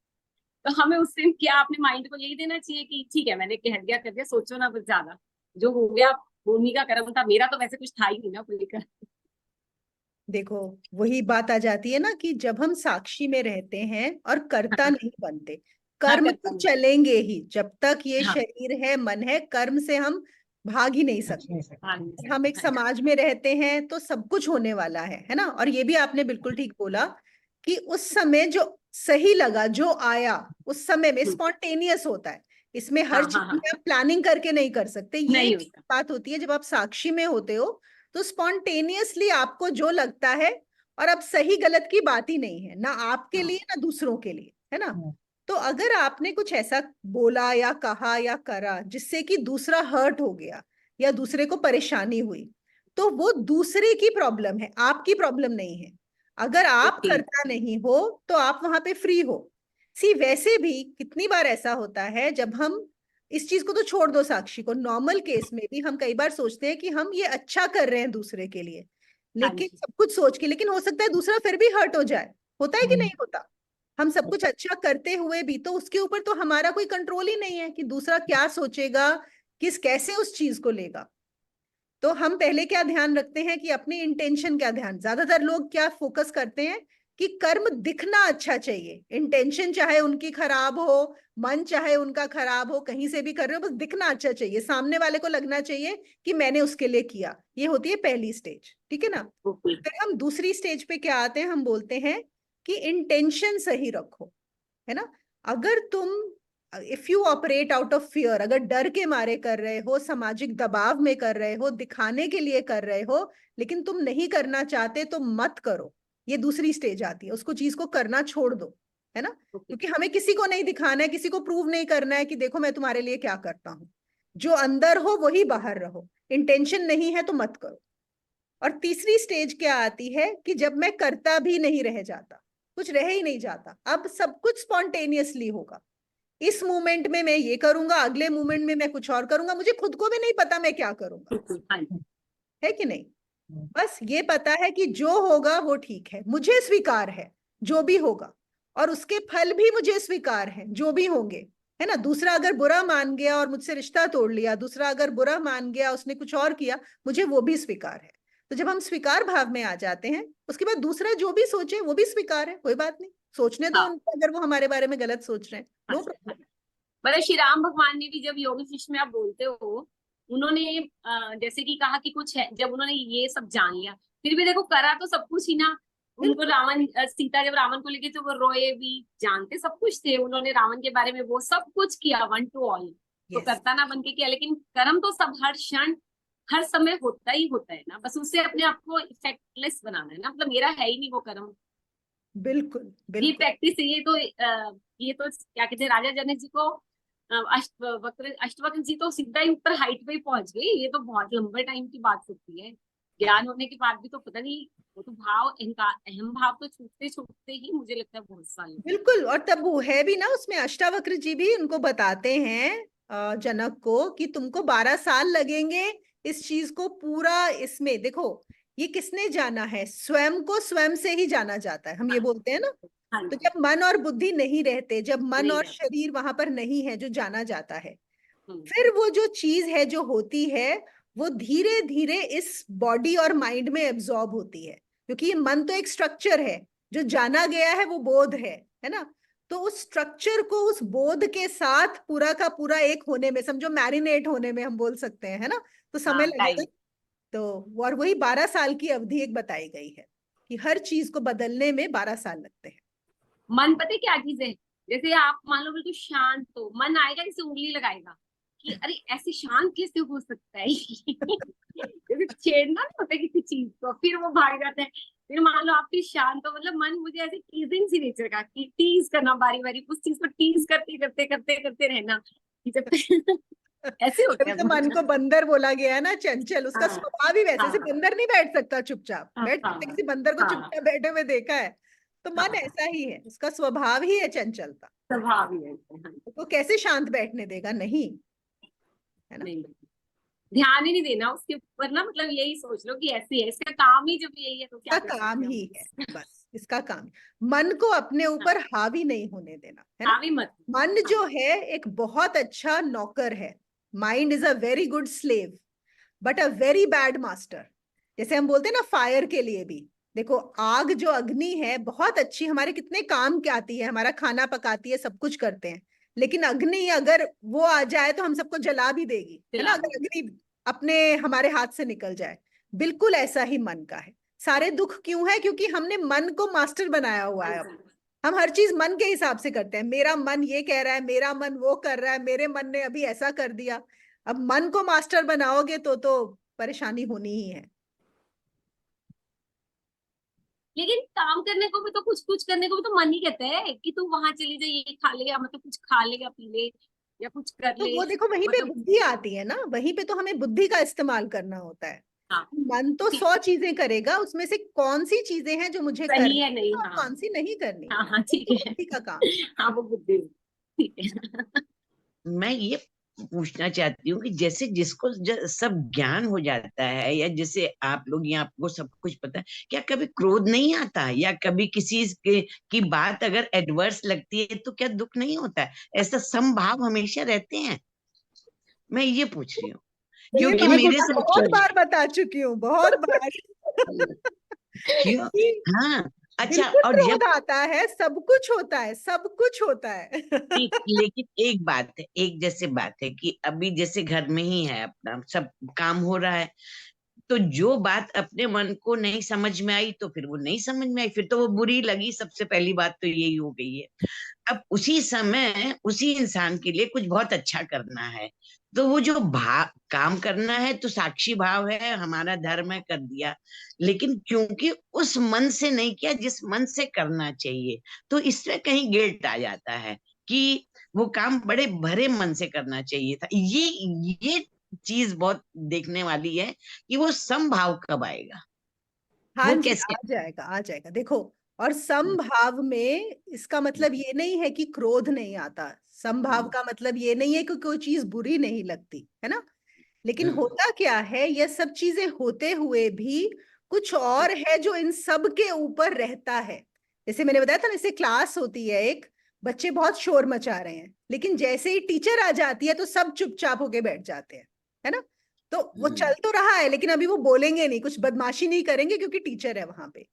तो हमें उस दिन क्या अपने माइंड को यही देना चाहिए कि ठीक है मैंने कह दिया कर दिया, सोचो ना बस ज्यादा, जो हो गया भूमि का कर्म था, मेरा तो वैसे कुछ था ही नहीं ना कोई कर। देखो वही बात आ जाती है ना कि जब हम साक्षी में रहते हैं और कर्ता हाँ, नहीं बनते, हाँ कर्म करता तो हूँ। चलेंगे ही, जब तक ये हाँ शरीर है, मन है, कर्म से हम भाग ही नहीं सकते। हाँ नहीं हम सकते, एक हाँ समाज में रहते हैं तो सब कुछ होने वाला है ना। और ये भी आपने बिल्कुल ठीक बोला कि उस समय जो सही लगा, जो आया उस समय में, स्पॉन्टेनियस होता है। इसमें हर हाँ हाँ चीज हाँ, में आप प्लानिंग करके नहीं कर सकते। ये नहीं एक होता। बात होती है, जब आप साक्षी में होते हो तो स्पॉन्टेनियसली आपको जो लगता है, और अब सही गलत की बात ही नहीं है, ना आपके लिए ना दूसरों के लिए, है ना। तो अगर आपने कुछ ऐसा बोला या कहा या करा जिससे कि दूसरा हर्ट हो गया या दूसरे को परेशानी हुई, तो वो दूसरे की प्रॉब्लम है, आपकी प्रॉब्लम नहीं है। अगर आप ओके। करता नहीं हो तो आप वहां पे फ्री हो। सी वैसे भी कितनी बार ऐसा होता है, जब हम इस चीज को तो छोड़ दो, साक्षी को, नॉर्मल केस में भी हम कई बार सोचते हैं कि हम ये अच्छा कर रहे हैं दूसरे के लिए, हाँ लेकिन जी। सब कुछ सोच के, लेकिन हो सकता है दूसरा फिर भी हर्ट हो जाए। होता है कि नहीं होता? हम सब कुछ अच्छा करते हुए भी तो उसके ऊपर तो हमारा कोई कंट्रोल ही नहीं है कि दूसरा क्या सोचेगा, किस कैसे उस चीज को लेगा। तो हम पहले क्या ध्यान रखते हैं कि अपनी इंटेंशन क्या, ध्यान ज्यादातर लोग क्या फोकस करते हैं कि कर्म दिखना अच्छा चाहिए, इंटेंशन चाहे उनकी खराब हो, मन चाहे उनका खराब हो, कहीं से भी कर रहे हो, बस दिखना अच्छा चाहिए, सामने वाले को लगना चाहिए कि मैंने उसके लिए किया। ये होती है पहली स्टेज, ठीक है ना। ओके। फिर हम दूसरी स्टेज पे क्या आते हैं, हम बोलते हैं कि इंटेंशन सही रखो, है ना। अगर तुम, if you operate out of fear, अगर डर के मारे कर रहे हो, सामाजिक दबाव में कर रहे हो, दिखाने के लिए कर रहे हो, लेकिन तुम नहीं करना चाहते, तो मत करो। ये दूसरी स्टेज आती है, उसको चीज को करना छोड़ दो, है ना। ओके। क्योंकि हमें किसी को नहीं दिखाना है, किसी को प्रूव नहीं करना है कि देखो मैं तुम्हारे लिए क्या करता हूं। जो अंदर हो वही बाहर रहो, इंटेंशन नहीं है तो मत करो। और तीसरी स्टेज क्या आती है कि जब मैं करता भी नहीं रह जाता, कुछ रह ही नहीं जाता, अब सब कुछ स्पॉन्टेनियसली होगा। इस मोमेंट में मैं ये करूंगा, अगले मोमेंट में मैं कुछ और करूंगा, मुझे खुद को भी नहीं पता मैं क्या करूंगा, हाँ जी। है कि नहीं। बस ये पता है कि जो होगा वो ठीक है, मुझे स्वीकार है जो भी होगा, और उसके फल भी मुझे स्वीकार है जो भी होंगे, है ना। दूसरा अगर बुरा मान गया और मुझसे रिश्ता तोड़ लिया, दूसरा अगर बुरा मान गया, उसने कुछ और किया, मुझे वो भी स्वीकार है। तो जब हम स्वीकार भाव में आ जाते हैं, उसके बाद दूसरा जो भी सोचे वो भी स्वीकार है, कोई बात नहीं, सोचने दो हाँ। उनको, अगर वो हमारे बारे में गलत सोच रहे हैं, नो प्रॉब्लम। मतलब श्री राम भगवान ने भी, जब योगी शिष्य में आप बोलते हो, उन्होंने जैसे कि कहा कि कुछ है, जब उन्होंने ये सब जान लिया, फिर भी देखो करा तो सब कुछ ही ना। उनको रावण, सीता जब रावण को लेके तो वो रोए भी, जानते सब कुछ थे, उन्होंने रावण के बारे में वो सब कुछ किया, वन टू ऑल। तो Yes. करता ना बन के किया, लेकिन कर्म तो सब हर क्षण हर समय होता ही होता है ना, बस उससे अपने आप को इफेक्टलेस बनाना है ना, मतलब मेरा है ही नहीं वो कर्म। बिल्कुल ये बिल्कुल। प्रैक्टिस है, ये तो क्या कहते हैं, राजा जनक जी को अष्टवक्र जी तो सीधा ही ऊपर हाइट पे ही पहुंच गए, ये तो बहुत लंबे टाइम की बात होती है। ज्ञान होने के बाद भी तो पता नहीं, वो तो भाव, इनका अहम भाव तो छूटते छूटते ही मुझे लगता है बहुत साल। बिल्कुल, और तब वो है भी ना, उसमें अष्टावक्र जी भी उनको बताते हैं जनक को कि तुमको 12 साल लगेंगे इस चीज को पूरा, इसमें देखो ये किसने जाना है, स्वयं को स्वयं से ही जाना जाता है, हम ये बोलते हैं ना। हाँ तो जी। जब मन और बुद्धि नहीं रहते, जब मन नहीं और रहते। शरीर वहां पर नहीं है जो जाना जाता है, हम्म। फिर वो जो चीज है जो होती है, वो धीरे धीरे इस बॉडी और माइंड में एब्जॉर्ब होती है, क्योंकि ये मन तो एक स्ट्रक्चर है, जो जाना गया है वो बोध है ना। तो उस स्ट्रक्चर को उस बोध के साथ पूरा का पूरा एक होने में, समझो मैरिनेट होने में हम बोल सकते हैं, है ना, तो समय हाँ, लगेगा। टाइम। तो और वही 12 साल की अवधि एक बताई गई है कि हर चीज को बदलने में 12 साल लगते हैं। मन पता है क्या चीज है, जैसे आप मान लो बिल्कुल शांत हो, मन आएगा जैसे उंगली लगाएगा कि अरे ऐसे शांत कैसे हो सकता है जैसे छेड़ना नहीं होता किसी चीज को, फिर वो भाग जाता है। फिर मान लो आप भी शांत हो, मतलब मन मुझे ऐसे टीजिंग सी नेचर का, कि टीज करना बारी बारी, उस चीज को टीज करते करते करते करते रहना कि जब ऐसे होता तभी है तो मन को बंदर बोला गया है ना, चंचल, उसका हाँ। स्वभाव ही वैसे से, हाँ। बंदर नहीं बैठ सकता चुपचाप, हाँ। बैठ सकते किसी बंदर को हाँ। चुपचाप बैठे हुए देखा है? तो मन हाँ। ऐसा ही है, उसका स्वभाव ही है चंचलता। स्वभाव ही है। हाँ। तो कैसे शांत बैठने देगा, नहीं, है ना। नहीं, ध्यान ही नहीं देना उसके ऊपर ना, मतलब यही सोच लो कि ऐसे है, इसका काम ही जब यही है तो क्या इसका कर काम सकते हैं ही हम। है, बस इसका काम है। मन को अपने हाँ, ऊपर हावी नहीं होने देना, है ना। हावी मत। मन हाँ। जो है एक बहुत अच्छा नौकर है। Mind is a very good slave but a very bad master. जैसे हम बोलते हैं ना फायर के लिए भी, देखो आग जो अग्नि है बहुत अच्छी, हमारे कितने काम की आती है, हमारा खाना पकाती है, सब कुछ करते हैं, लेकिन अग्नि अगर वो आ जाए तो हम सबको जला भी देगी, है ना, खिला अगर दो। अग्नि अपने हमारे हाथ से निकल जाए। बिल्कुल ऐसा ही मन का है। सारे दुख क्यों है, क्योंकि हमने मन को मास्टर बनाया हुआ है। अब हम हर चीज मन के हिसाब से करते हैं, मेरा मन ये कह रहा है, मेरा मन वो कर रहा है, मेरे मन ने अभी ऐसा कर दिया। अब मन को मास्टर बनाओगे तो परेशानी होनी ही है। लेकिन काम करने को भी तो, कुछ कुछ करने को भी तो मन ही कहता है कि तू वहां चली जा, ये खा ले, या मतलब कुछ खा ले या पी ले या कुछ कर तो ले, वो देखो वहीं पे मतलब। बुद्धि आती है ना, वहीं पे तो हमें बुद्धि का इस्तेमाल करना होता है। हाँ, मन तो ठीक। 100 चीजें करेगा, उसमें से कौन सी चीजें हैं जो मुझे सही करनी है, नहीं, है और हाँ। कौन सी नहीं करनी, हाँ, हाँ, वो ठीक तो है। बुद्धि का काम है। हाँ, वो बुद्धि, ठीक है। मैं ये पूछना चाहती हूँ कि जैसे जिसको सब ज्ञान हो जाता है, या जैसे आप लोग, या आपको सब कुछ पता है, क्या कभी क्रोध नहीं आता, या कभी किसी की बात अगर एडवर्स लगती है तो क्या दुख नहीं होता है? ऐसा समभाव हमेशा रहते हैं? मैं ये पूछ रही हूँ ये क्योंकि बात मेरे मैं साथ बहुत बार बता चुकी हूँ, बहुत बार क्यों? कि हाँ, अच्छा। बिल्कुल और जब क्रोध आता है, सब कुछ होता है, सब कुछ होता है ठीक, लेकिन एक बात है, एक जैसे बात है कि अभी जैसे घर में ही है, अपना सब काम हो रहा है, तो जो बात अपने मन को नहीं समझ में आई तो फिर वो नहीं समझ में आई, फिर तो वो बुरी लगी। सबसे पहली बात तो यही हो गई है। अब उसी समय उसी इंसान के लिए कुछ बहुत अच्छा करना है, तो वो जो भाव काम करना है तो साक्षी भाव है, हमारा धर्म है, कर दिया। लेकिन क्योंकि उस मन से नहीं किया जिस मन से करना चाहिए, तो इसमें कहीं गिल्ट आ जाता है कि वो काम बड़े भरे मन से करना चाहिए था। ये चीज बहुत देखने वाली है कि वो समभाव कब आएगा, हाँ वो जी, कैसे। आ जाएगा आ जाएगा, देखो। और समभाव में इसका मतलब ये नहीं है कि क्रोध नहीं आता, समभाव का मतलब ये नहीं है कि कोई चीज बुरी नहीं लगती, है ना। लेकिन होता क्या है, ये सब चीजें होते हुए भी कुछ और है जो इन सब के ऊपर रहता है। जैसे मैंने बताया था ना, जैसे क्लास होती है एक, बच्चे बहुत शोर मचा रहे हैं, लेकिन जैसे ही टीचर आ जाती है तो सब चुपचाप होके बैठ जाते हैं, है ना। तो वो चल तो रहा है, लेकिन अभी वो बोलेंगे नहीं, कुछ बदमाशी नहीं करेंगे क्योंकि टीचर है वहां पे।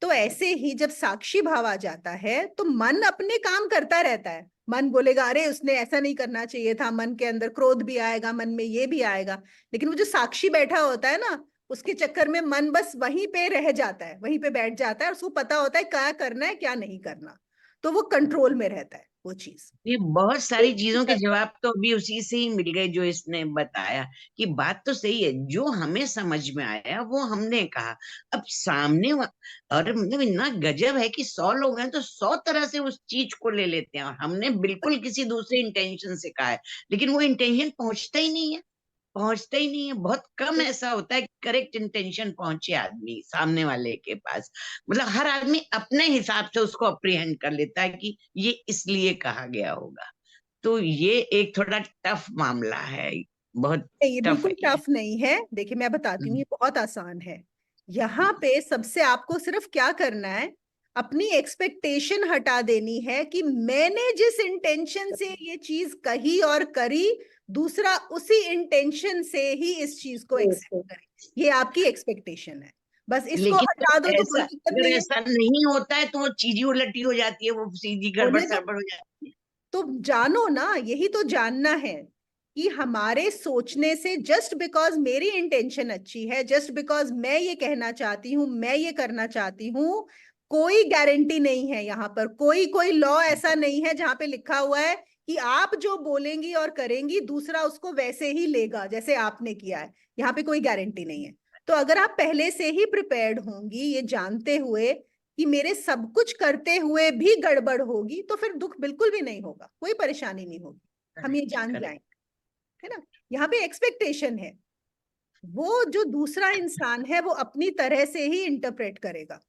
तो ऐसे ही जब साक्षी भाव आ जाता है तो मन अपने काम करता रहता है। मन बोलेगा अरे उसने ऐसा नहीं करना चाहिए था, मन के अंदर क्रोध भी आएगा, मन में ये भी आएगा, लेकिन वो जो साक्षी बैठा होता है ना, उसके चक्कर में मन बस वहीं पे रह जाता है, वहीं पे बैठ जाता है, और उसको पता होता है क्या करना है क्या नहीं करना, तो वो कंट्रोल में रहता है वो चीज। ये बहुत सारी चीजों के जवाब तो अभी उसी से ही मिल गए जो इसने बताया, कि बात तो सही है, जो हमें समझ में आया वो हमने कहा। अब और मतलब इतना गजब है कि 100 लोग हैं तो 100 तरह से उस चीज को ले लेते हैं, और हमने बिल्कुल किसी दूसरे इंटेंशन से कहा है, लेकिन वो इंटेंशन पहुंचता ही नहीं है, पहुंचता ही नहीं है। बहुत कम ऐसा होता है करेक्ट इंटेंशन पहुंचे आदमी सामने वाले के पास। मतलब हर आदमी अपने हिसाब से उसको अप्रीहेंड कर लेता है कि ये इसलिए कहा गया होगा। तो ये एक थोड़ा टफ मामला है, बहुत ये टफ बिल्कुल है ये। टफ नहीं है। देखिए मैं बताती हूँ, ये बहुत आसान है। यहाँ पे सबसे आपको सिर्फ क्या करना है, अपनी एक्सपेक्टेशन हटा देनी है कि मैंने जिस इंटेंशन से ये चीज कही और करी, दूसरा उसी इंटेंशन से ही इस चीज को एक्सेप्ट करे। ये आपकी एक्सपेक्टेशन है, बस इसको लेकिन हटा दो तो कोई ऐसा, दिक्कत अगर नहीं है। ऐसा नहीं होता है तो वो चीज ही उलटी हो जाती है, वो सीधी गड़बड़ होने दो, सड़बड़ हो जाती है। तो जानो ना, यही तो जानना है कि हमारे सोचने से, जस्ट बिकॉज मेरी इंटेंशन अच्छी है, जस्ट बिकॉज मैं ये कहना चाहती हूँ, मैं ये करना चाहती हूँ, कोई गारंटी नहीं है। यहाँ पर कोई कोई लॉ ऐसा नहीं है जहां पे लिखा हुआ है कि आप जो बोलेंगी और करेंगी दूसरा उसको वैसे ही लेगा जैसे आपने किया है। यहाँ पे कोई गारंटी नहीं है। तो अगर आप पहले से ही प्रिपेयर्ड होंगी, ये जानते हुए कि मेरे सब कुछ करते हुए भी गड़बड़ होगी, तो फिर दुख बिल्कुल भी नहीं होगा, कोई परेशानी नहीं होगी, हम ये जान Correct. जाएंगे, है ना। यहाँ पे एक्सपेक्टेशन है, वो जो दूसरा इंसान है वो अपनी तरह से ही इंटरप्रेट करेगा।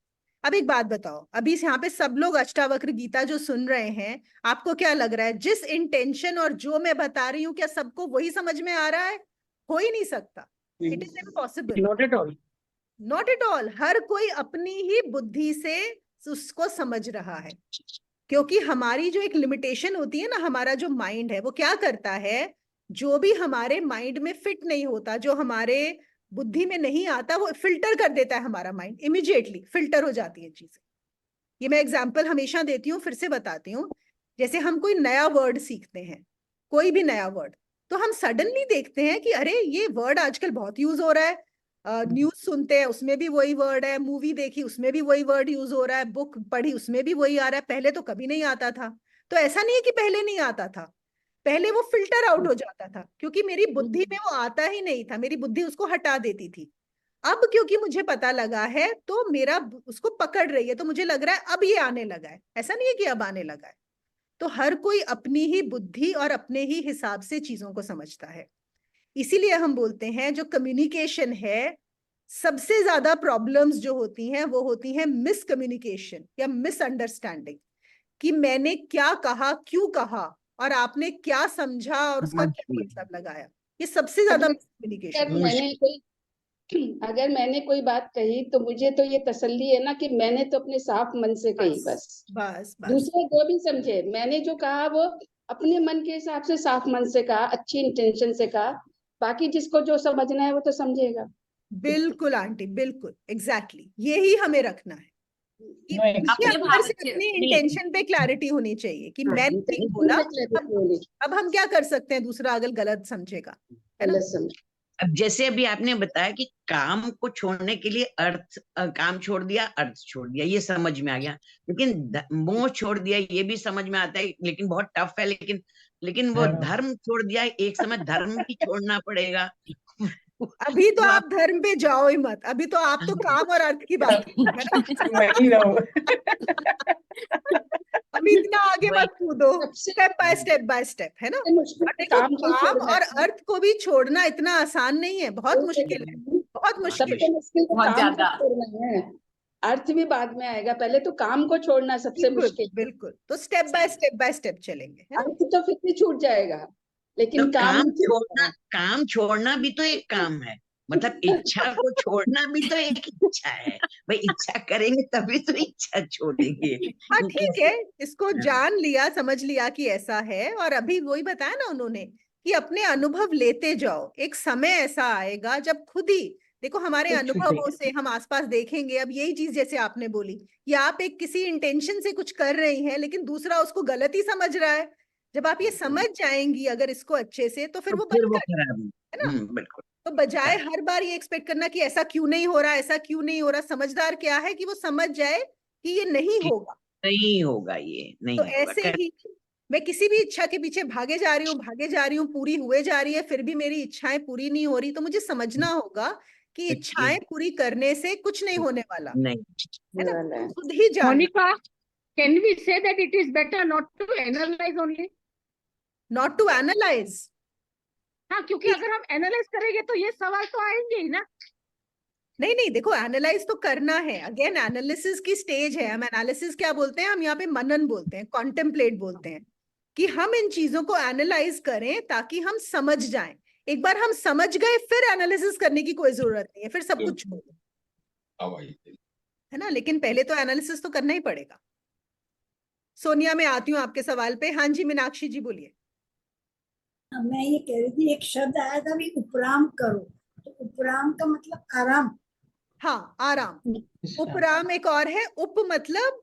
अब एक बात बताओ, अभी यहाँ पे सब लोग अष्टावक्र गीता जो सुन रहे हैं, आपको क्या लग रहा है, जिस इंटेंशन और जो मैं बता रही हूँ क्या सबको वही समझ में आ रहा है? हो ही नहीं सकता, it is impossible. Not at all. Not at all, हर कोई अपनी ही बुद्धि से उसको समझ रहा है, क्योंकि हमारी जो एक लिमिटेशन होती है ना, हमारा जो माइंड है वो क्या करता है, जो भी हमारे माइंड में फिट नहीं होता, जो हमारे बुद्धि में नहीं आता, वो फिल्टर कर देता है, हमारा माइंड इमिडिएटली फिल्टर हो जाती है चीजें। ये मैं एग्जाम्पल हमेशा देती हूँ, फिर से बताती हूँ। जैसे हम कोई नया वर्ड सीखते हैं, कोई भी नया वर्ड, तो हम सडनली देखते हैं कि अरे ये वर्ड आजकल बहुत यूज हो रहा है, न्यूज सुनते हैं उसमें भी वही वर्ड है, मूवी देखी उसमें भी वही वर्ड यूज हो रहा है, बुक पढ़ी उसमें भी वही आ रहा है, पहले तो कभी नहीं आता था। तो ऐसा नहीं है कि पहले नहीं आता था, पहले वो फिल्टर आउट हो जाता था क्योंकि मेरी बुद्धि में वो आता ही नहीं था, मेरी बुद्धि उसको हटा देती थी। अब क्योंकि मुझे पता लगा है तो मेरा उसको पकड़ रही है, तो मुझे लग रहा है अब ये आने लगा है, ऐसा नहीं है कि अब आने लगा है। तो हर कोई अपनी ही बुद्धि और अपने ही हिसाब से चीजों को समझता है। इसीलिए हम बोलते हैं जो कम्युनिकेशन है, सबसे ज्यादा प्रॉब्लम्स जो होती हैं वो होती हैं मिसकम्युनिकेशन या मिसअंडरस्टैंडिंग, कि मैंने क्या कहा, क्यों कहा, और आपने क्या समझा और उसका समझ क्या गई। मतलब लगाया। ये सबसे ज्यादा अगर मिसकम्युनिकेशन अगर मैंने कोई बात कही तो मुझे तो ये तसल्ली है ना कि मैंने तो अपने साफ मन से कही, बस बस बस दूसरे जो भी समझे, मैंने जो कहा वो अपने मन के हिसाब से साफ मन से कहा, अच्छी इंटेंशन से कहा। बाकी जिसको जो समझना है वो तो समझेगा। बिल्कुल आंटी, बिल्कुल एग्जैक्टली यही हमें रखना है कि नो उसके अपने अंदर भाव से अच्छे अपनी नहीं, इंटेंशन पे क्लैरिटी होनी चाहिए कि हाँ, मैंने ठीक intention बोला। पे clarity होनी अब हम क्या कर सकते हैं, दूसरा अगर गलत समझेगा, है ना। गलत समझ। अब जैसे अभी आपने बताया कि काम को छोड़ने के लिए काम छोड़ दिया, अर्थ छोड़ दिया, ये समझ में आ गया, लेकिन मोह छोड़ दिया ये भी समझ में आता है, लेकिन बहुत टफ है। लेकिन वो धर्म छोड़ दिया, एक समय धर्म भी छोड़ना पड़ेगा। अभी तो वो आप धर्म पे जाओ ही मत, अभी तो आप तो काम और अर्थ की बात कर रहे हैं, है ना। वही रहो। अभी इतना आगे वही मत कूदो, सबसे स्टेप बाय स्टेप, है ना। मुश्किल और देखो काम को काम छोड़ना और है। अर्थ को भी छोड़ना इतना आसान नहीं है, बहुत मुश्किल है, बहुत मुश्किल है। सबसे मुश्किल तो बहुत काम को ज्यादा। छोड़ना है, अर्थ भी बाद में आएगा, पहले तो काम को छोड़ना सबसे बिल्कुल मुश्किल। बिल्कुल, तो स्टेप बाय स्टेप चलेंगे, है ना। अर्थ तो फिर भी छूट जाएगा, तो लेकिन काम नहीं छूटेगा। काम छोड़ना भी तो एक काम है। मतलब इच्छा को छोड़ना भी तो एक इच्छा है। भाई इच्छा करेंगे तभी तो इच्छा छोड़ेंगे। हाँ ठीक कैसे? है, इसको जान लिया, समझ लिया कि ऐसा है, और अभी वही बताया ना उन्होंने कि अपने अनुभव लेते जाओ। एक समय ऐसा आएगा जब खुद ही देखो हमारे खुद अनुभवों छूटेगा। से हम आसपास देखेंगे। अब यही चीज जैसे आपने बोली, या आप एक किसी इंटेंशन से कुछ कर रही हैं लेकिन दूसरा उसको गलत ही समझ रहा है। जब आप ये समझ जाएंगी अगर इसको अच्छे से, तो फिर तो वो फिर बंद वो कर, खराब है ना। बिल्कुल तो बजाय correct। हर बार ये एक्सपेक्ट करना कि ऐसा क्यों नहीं हो रहा, ऐसा क्यों नहीं हो रहा, समझदार क्या है कि वो समझ जाए कि ये नहीं कि होगा। नहीं होगा, ये तो नहीं होगा, ऐसे correct। ही मैं किसी भी इच्छा के पीछे भागे जा रही हूँ, पूरी हुए जा रही है, फिर भी मेरी इच्छाएं पूरी नहीं हो रही, तो मुझे समझना होगा कि कि इच्छाएं पूरी करने से कुछ नहीं होने वाला, नहीं, है ना। वाला है। खुद ही जानना, Monica, can we say that it is better not to analyze only? Not to analyze. हाँ, क्योंकि अगर हम एनालाइज करेंगे तो ये सवाल तो आएंगे ही ना। नहीं नहीं, देखो एनालाइज तो करना है, अगेन एनालिसिस की स्टेज है। हम एनालिसिस क्या बोलते हैं, हम यहाँ पे मनन बोलते हैं, कॉन्टेम्पलेट बोलते हैं, कि हम इन चीजों को एनालाइज करें ताकि हम समझ जाएं। एक बार हम समझ गए फिर एनालिसिस करने की कोई जरूरत नहीं है, फिर सब कुछ छोड़ दो, है ना। लेकिन पहले तो एनालिसिस तो करना ही पड़ेगा। सोनिया, मैं आती हूँ आपके सवाल पे। हाँ जी मीनाक्षी जी बोलिए। मैं ये कह रही थी, एक शब्द आया था भी, उपराम करो। तो उपराम का मतलब आराम। हाँ, आराम। विश्राम। उपराम एक और है, उप मतलब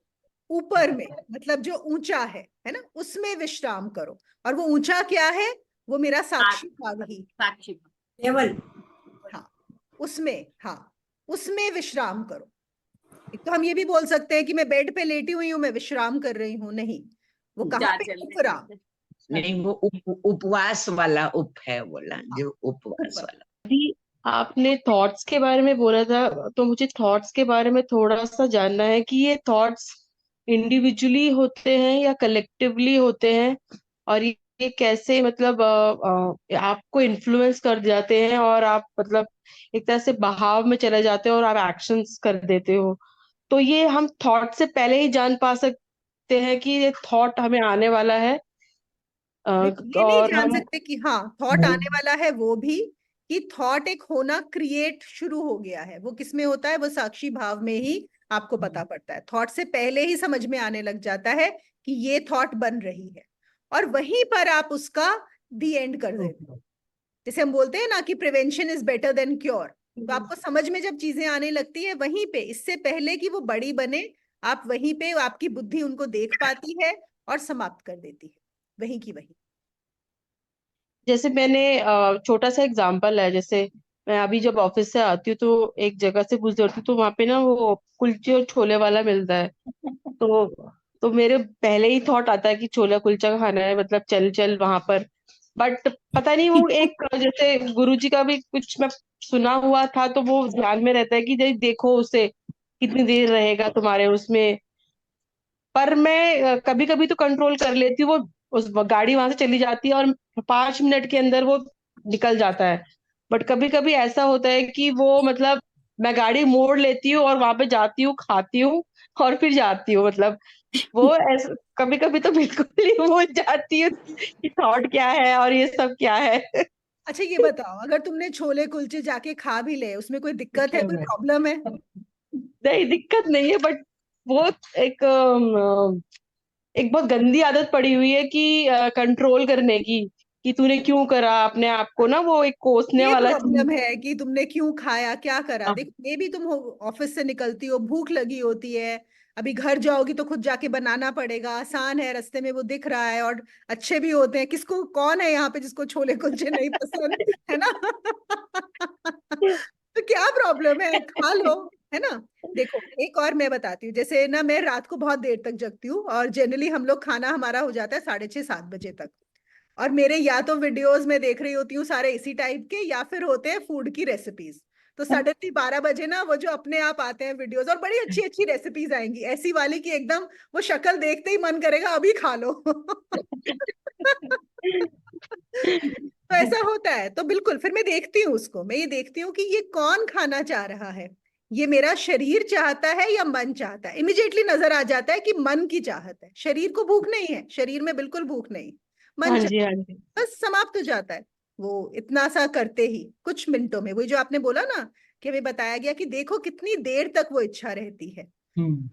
ऊपर में, मतलब जो ऊंचा है ना, उसमें विश्राम करो। और वो ऊंचा क्या है, वो मेरा साक्षी भाव ही, साक्षी। केवल हाँ उसमें, हाँ उसमें विश्राम करो। एक तो हम ये भी बोल सकते हैं कि मैं बेड पे लेटी हुई हूँ, मैं विश्राम कर रही हूँ, नहीं, वो कहाँ जा पे, चल उपराम, नहीं वो उपवास वाला उप है बोला, जो उपवास ऊपर। वाला। अभी आपने थॉट्स के बारे में बोला था, तो मुझे थॉट्स के बारे में थोड़ा सा जानना है कि ये थॉट्स इंडिविजुअली होते हैं या कलेक्टिवली होते हैं, और ये कैसे मतलब आपको इन्फ्लुएंस कर जाते हैं, और आप मतलब एक तरह से बहाव में चले जाते हो और आप एक्शंस कर देते हो। तो ये हम थॉट से पहले ही जान पा सकते हैं कि ये थॉट हमें आने वाला है, ये नहीं और जान हम सकते कि हाँ थॉट आने वाला है, वो भी कि थॉट एक होना क्रिएट शुरू हो गया है। वो किस में होता है, वो साक्षी भाव में ही आपको पता पड़ता है। थॉट से पहले ही समझ में आने लग जाता है कि ये थॉट बन रही है, और वहीं पर आप उसका दी एंड कर देते हो। जैसे हम बोलते हैं ना कि prevention is better than cure. तो आपको समझ में जब चीजें आने लगती है वहीं पे, इससे पहले कि वो बड़ी बने, आप वहीं पे आपकी बुद्धि उनको देख पाती है और समाप्त कर देती है, वहीं की वहीं। जैसे मैंने छोटा सा एग्जांपल है, जैसे मैं अभी जब ऑफिस से आती हूँ तो एक जगह से गुजरती हूँ, तो वहां पे ना वो कुलचे और छोले वाला मिलता है। तो तो मेरे पहले ही थॉट आता है कि छोला कुलचा खाना है, मतलब चल चल वहां पर। बट पता नहीं, वो एक जैसे गुरुजी का भी कुछ मैं सुना हुआ था, तो वो ध्यान में रहता है कि देखो उसे कितनी देर रहेगा तुम्हारे उसमें। पर मैं कभी कभी तो कंट्रोल कर लेती हूँ, वो उस गाड़ी वहां से चली जाती है और 5 मिनट के अंदर वो निकल जाता है। बट कभी कभी ऐसा होता है कि वो मतलब मैं गाड़ी मोड़ लेती हूँ और वहां पे जाती हूँ, खाती हूँ और फिर जाती हूँ, मतलब वो ऐसा कभी कभी तो बिल्कुल ही भूल जाती हूँ कि थॉट क्या है और ये सब क्या है। अच्छा ये बताओ, अगर तुमने छोले कुलचे जाके खा भी ले, उसमें कोई दिक्कत है, कोई प्रॉब्लम है? नहीं, दिक्कत नहीं है, बट वो एक बहुत गंदी आदत पड़ी हुई है कि कंट्रोल करने की, कि तूने क्यों करा अपने आप को, ना वो एक कोसने ये वाला चीज। प्रॉब्लम है कि तुमने क्यों खाया, क्या करा। हाँ, देखो मे भी तुम ऑफिस से निकलती हो, भूख लगी होती है, अभी घर जाओगी तो खुद जाके बनाना पड़ेगा, आसान है, रास्ते में वो दिख रहा है और अच्छे भी होते हैं। किसको, कौन है यहाँ पे जिसको छोले कुलचे नहीं पसंद, है ना। तो क्या प्रॉब्लम है, खा लो, है ना। देखो एक और मैं बताती हूँ, जैसे ना मैं रात को बहुत देर तक जगती हूँ, और जनरली हम लोग खाना हमारा हो जाता है 6:30-7 बजे तक। और मेरे या तो वीडियोस में देख रही होती हूँ सारे इसी टाइप के, या फिर होते हैं फूड की रेसिपीज। तो सडनली 12 बजे ना वो जो अपने आप आते हैं वीडियोस, और बड़ी अच्छी अच्छी रेसिपीज आएंगी, ऐसी वाली कि एकदम वो शक्ल देखते ही मन करेगा अभी खा लो। तो ऐसा होता है, तो बिल्कुल फिर मैं देखती हूँ उसको, मैं ये देखती हूँ कि ये कौन खाना चाह रहा है, ये मेरा शरीर चाहता है या मन चाहता है। इमिडिएटली नजर आ जाता है कि मन की चाहत है, शरीर को भूख नहीं है, शरीर में बिल्कुल भूख नहीं, मन हाँ चाह, जी, हाँ जी। बस समाप्त हो जाता है। वो इतना सा करते ही कुछ मिनटों में, वही जो आपने बोला ना कि हमें बताया गया कि देखो कितनी देर तक वो इच्छा रहती है,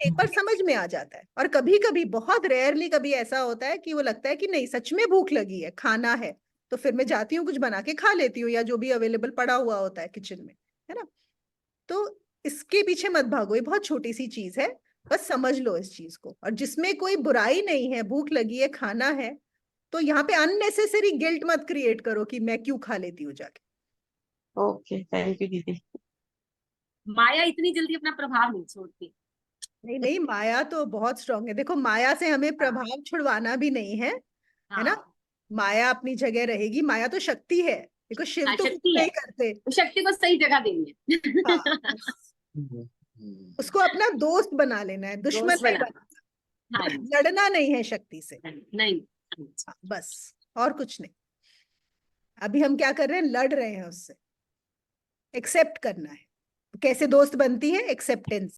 एक बार समझ में आ जाता है। और कभी कभी, बहुत रेयरली कभी ऐसा होता है कि वो लगता है कि नहीं सच में भूख लगी है, खाना है, तो फिर मैं जाती हूँ कुछ बना के खा लेती हूँ, या जो भी अवेलेबल पड़ा हुआ होता है किचन में, है ना। तो इसके पीछे मत भागो, ये बहुत छोटी सी चीज है, बस समझ लो इस चीज को। और जिसमें कोई बुराई नहीं है, भूख लगी है, खाना है, तो यहाँ पे अननेसेसरी गिल्ट मत क्रिएट करो कि मैं क्यों खा लेती हूँ जाके। ओके, थैंक यू दीदी। माया इतनी जल्दी अपना प्रभाव नहीं छोड़ती। नहीं नहीं, माया तो बहुत स्ट्रांग है। देखो, माया से हमें प्रभाव छुड़वाना भी नहीं है, है ना। हाँ माया अपनी जगह रहेगी, माया तो शक्ति है। देखो, शिव हाँ, तो कुछ शक्ति है, नहीं करते। शक्ति को सही जगह देनी है। हाँ, उसको अपना दोस्त बना लेना है, दुश्मन दोस्त नहीं बना, बनाना। हाँ बस लड़ना नहीं है शक्ति से, नहीं। हाँ, बस, और कुछ नहीं। अभी हम क्या कर रहे हैं, लड़ रहे हैं उससे। एक्सेप्ट करना है। कैसे दोस्त बनती है, एक्सेप्टेंस।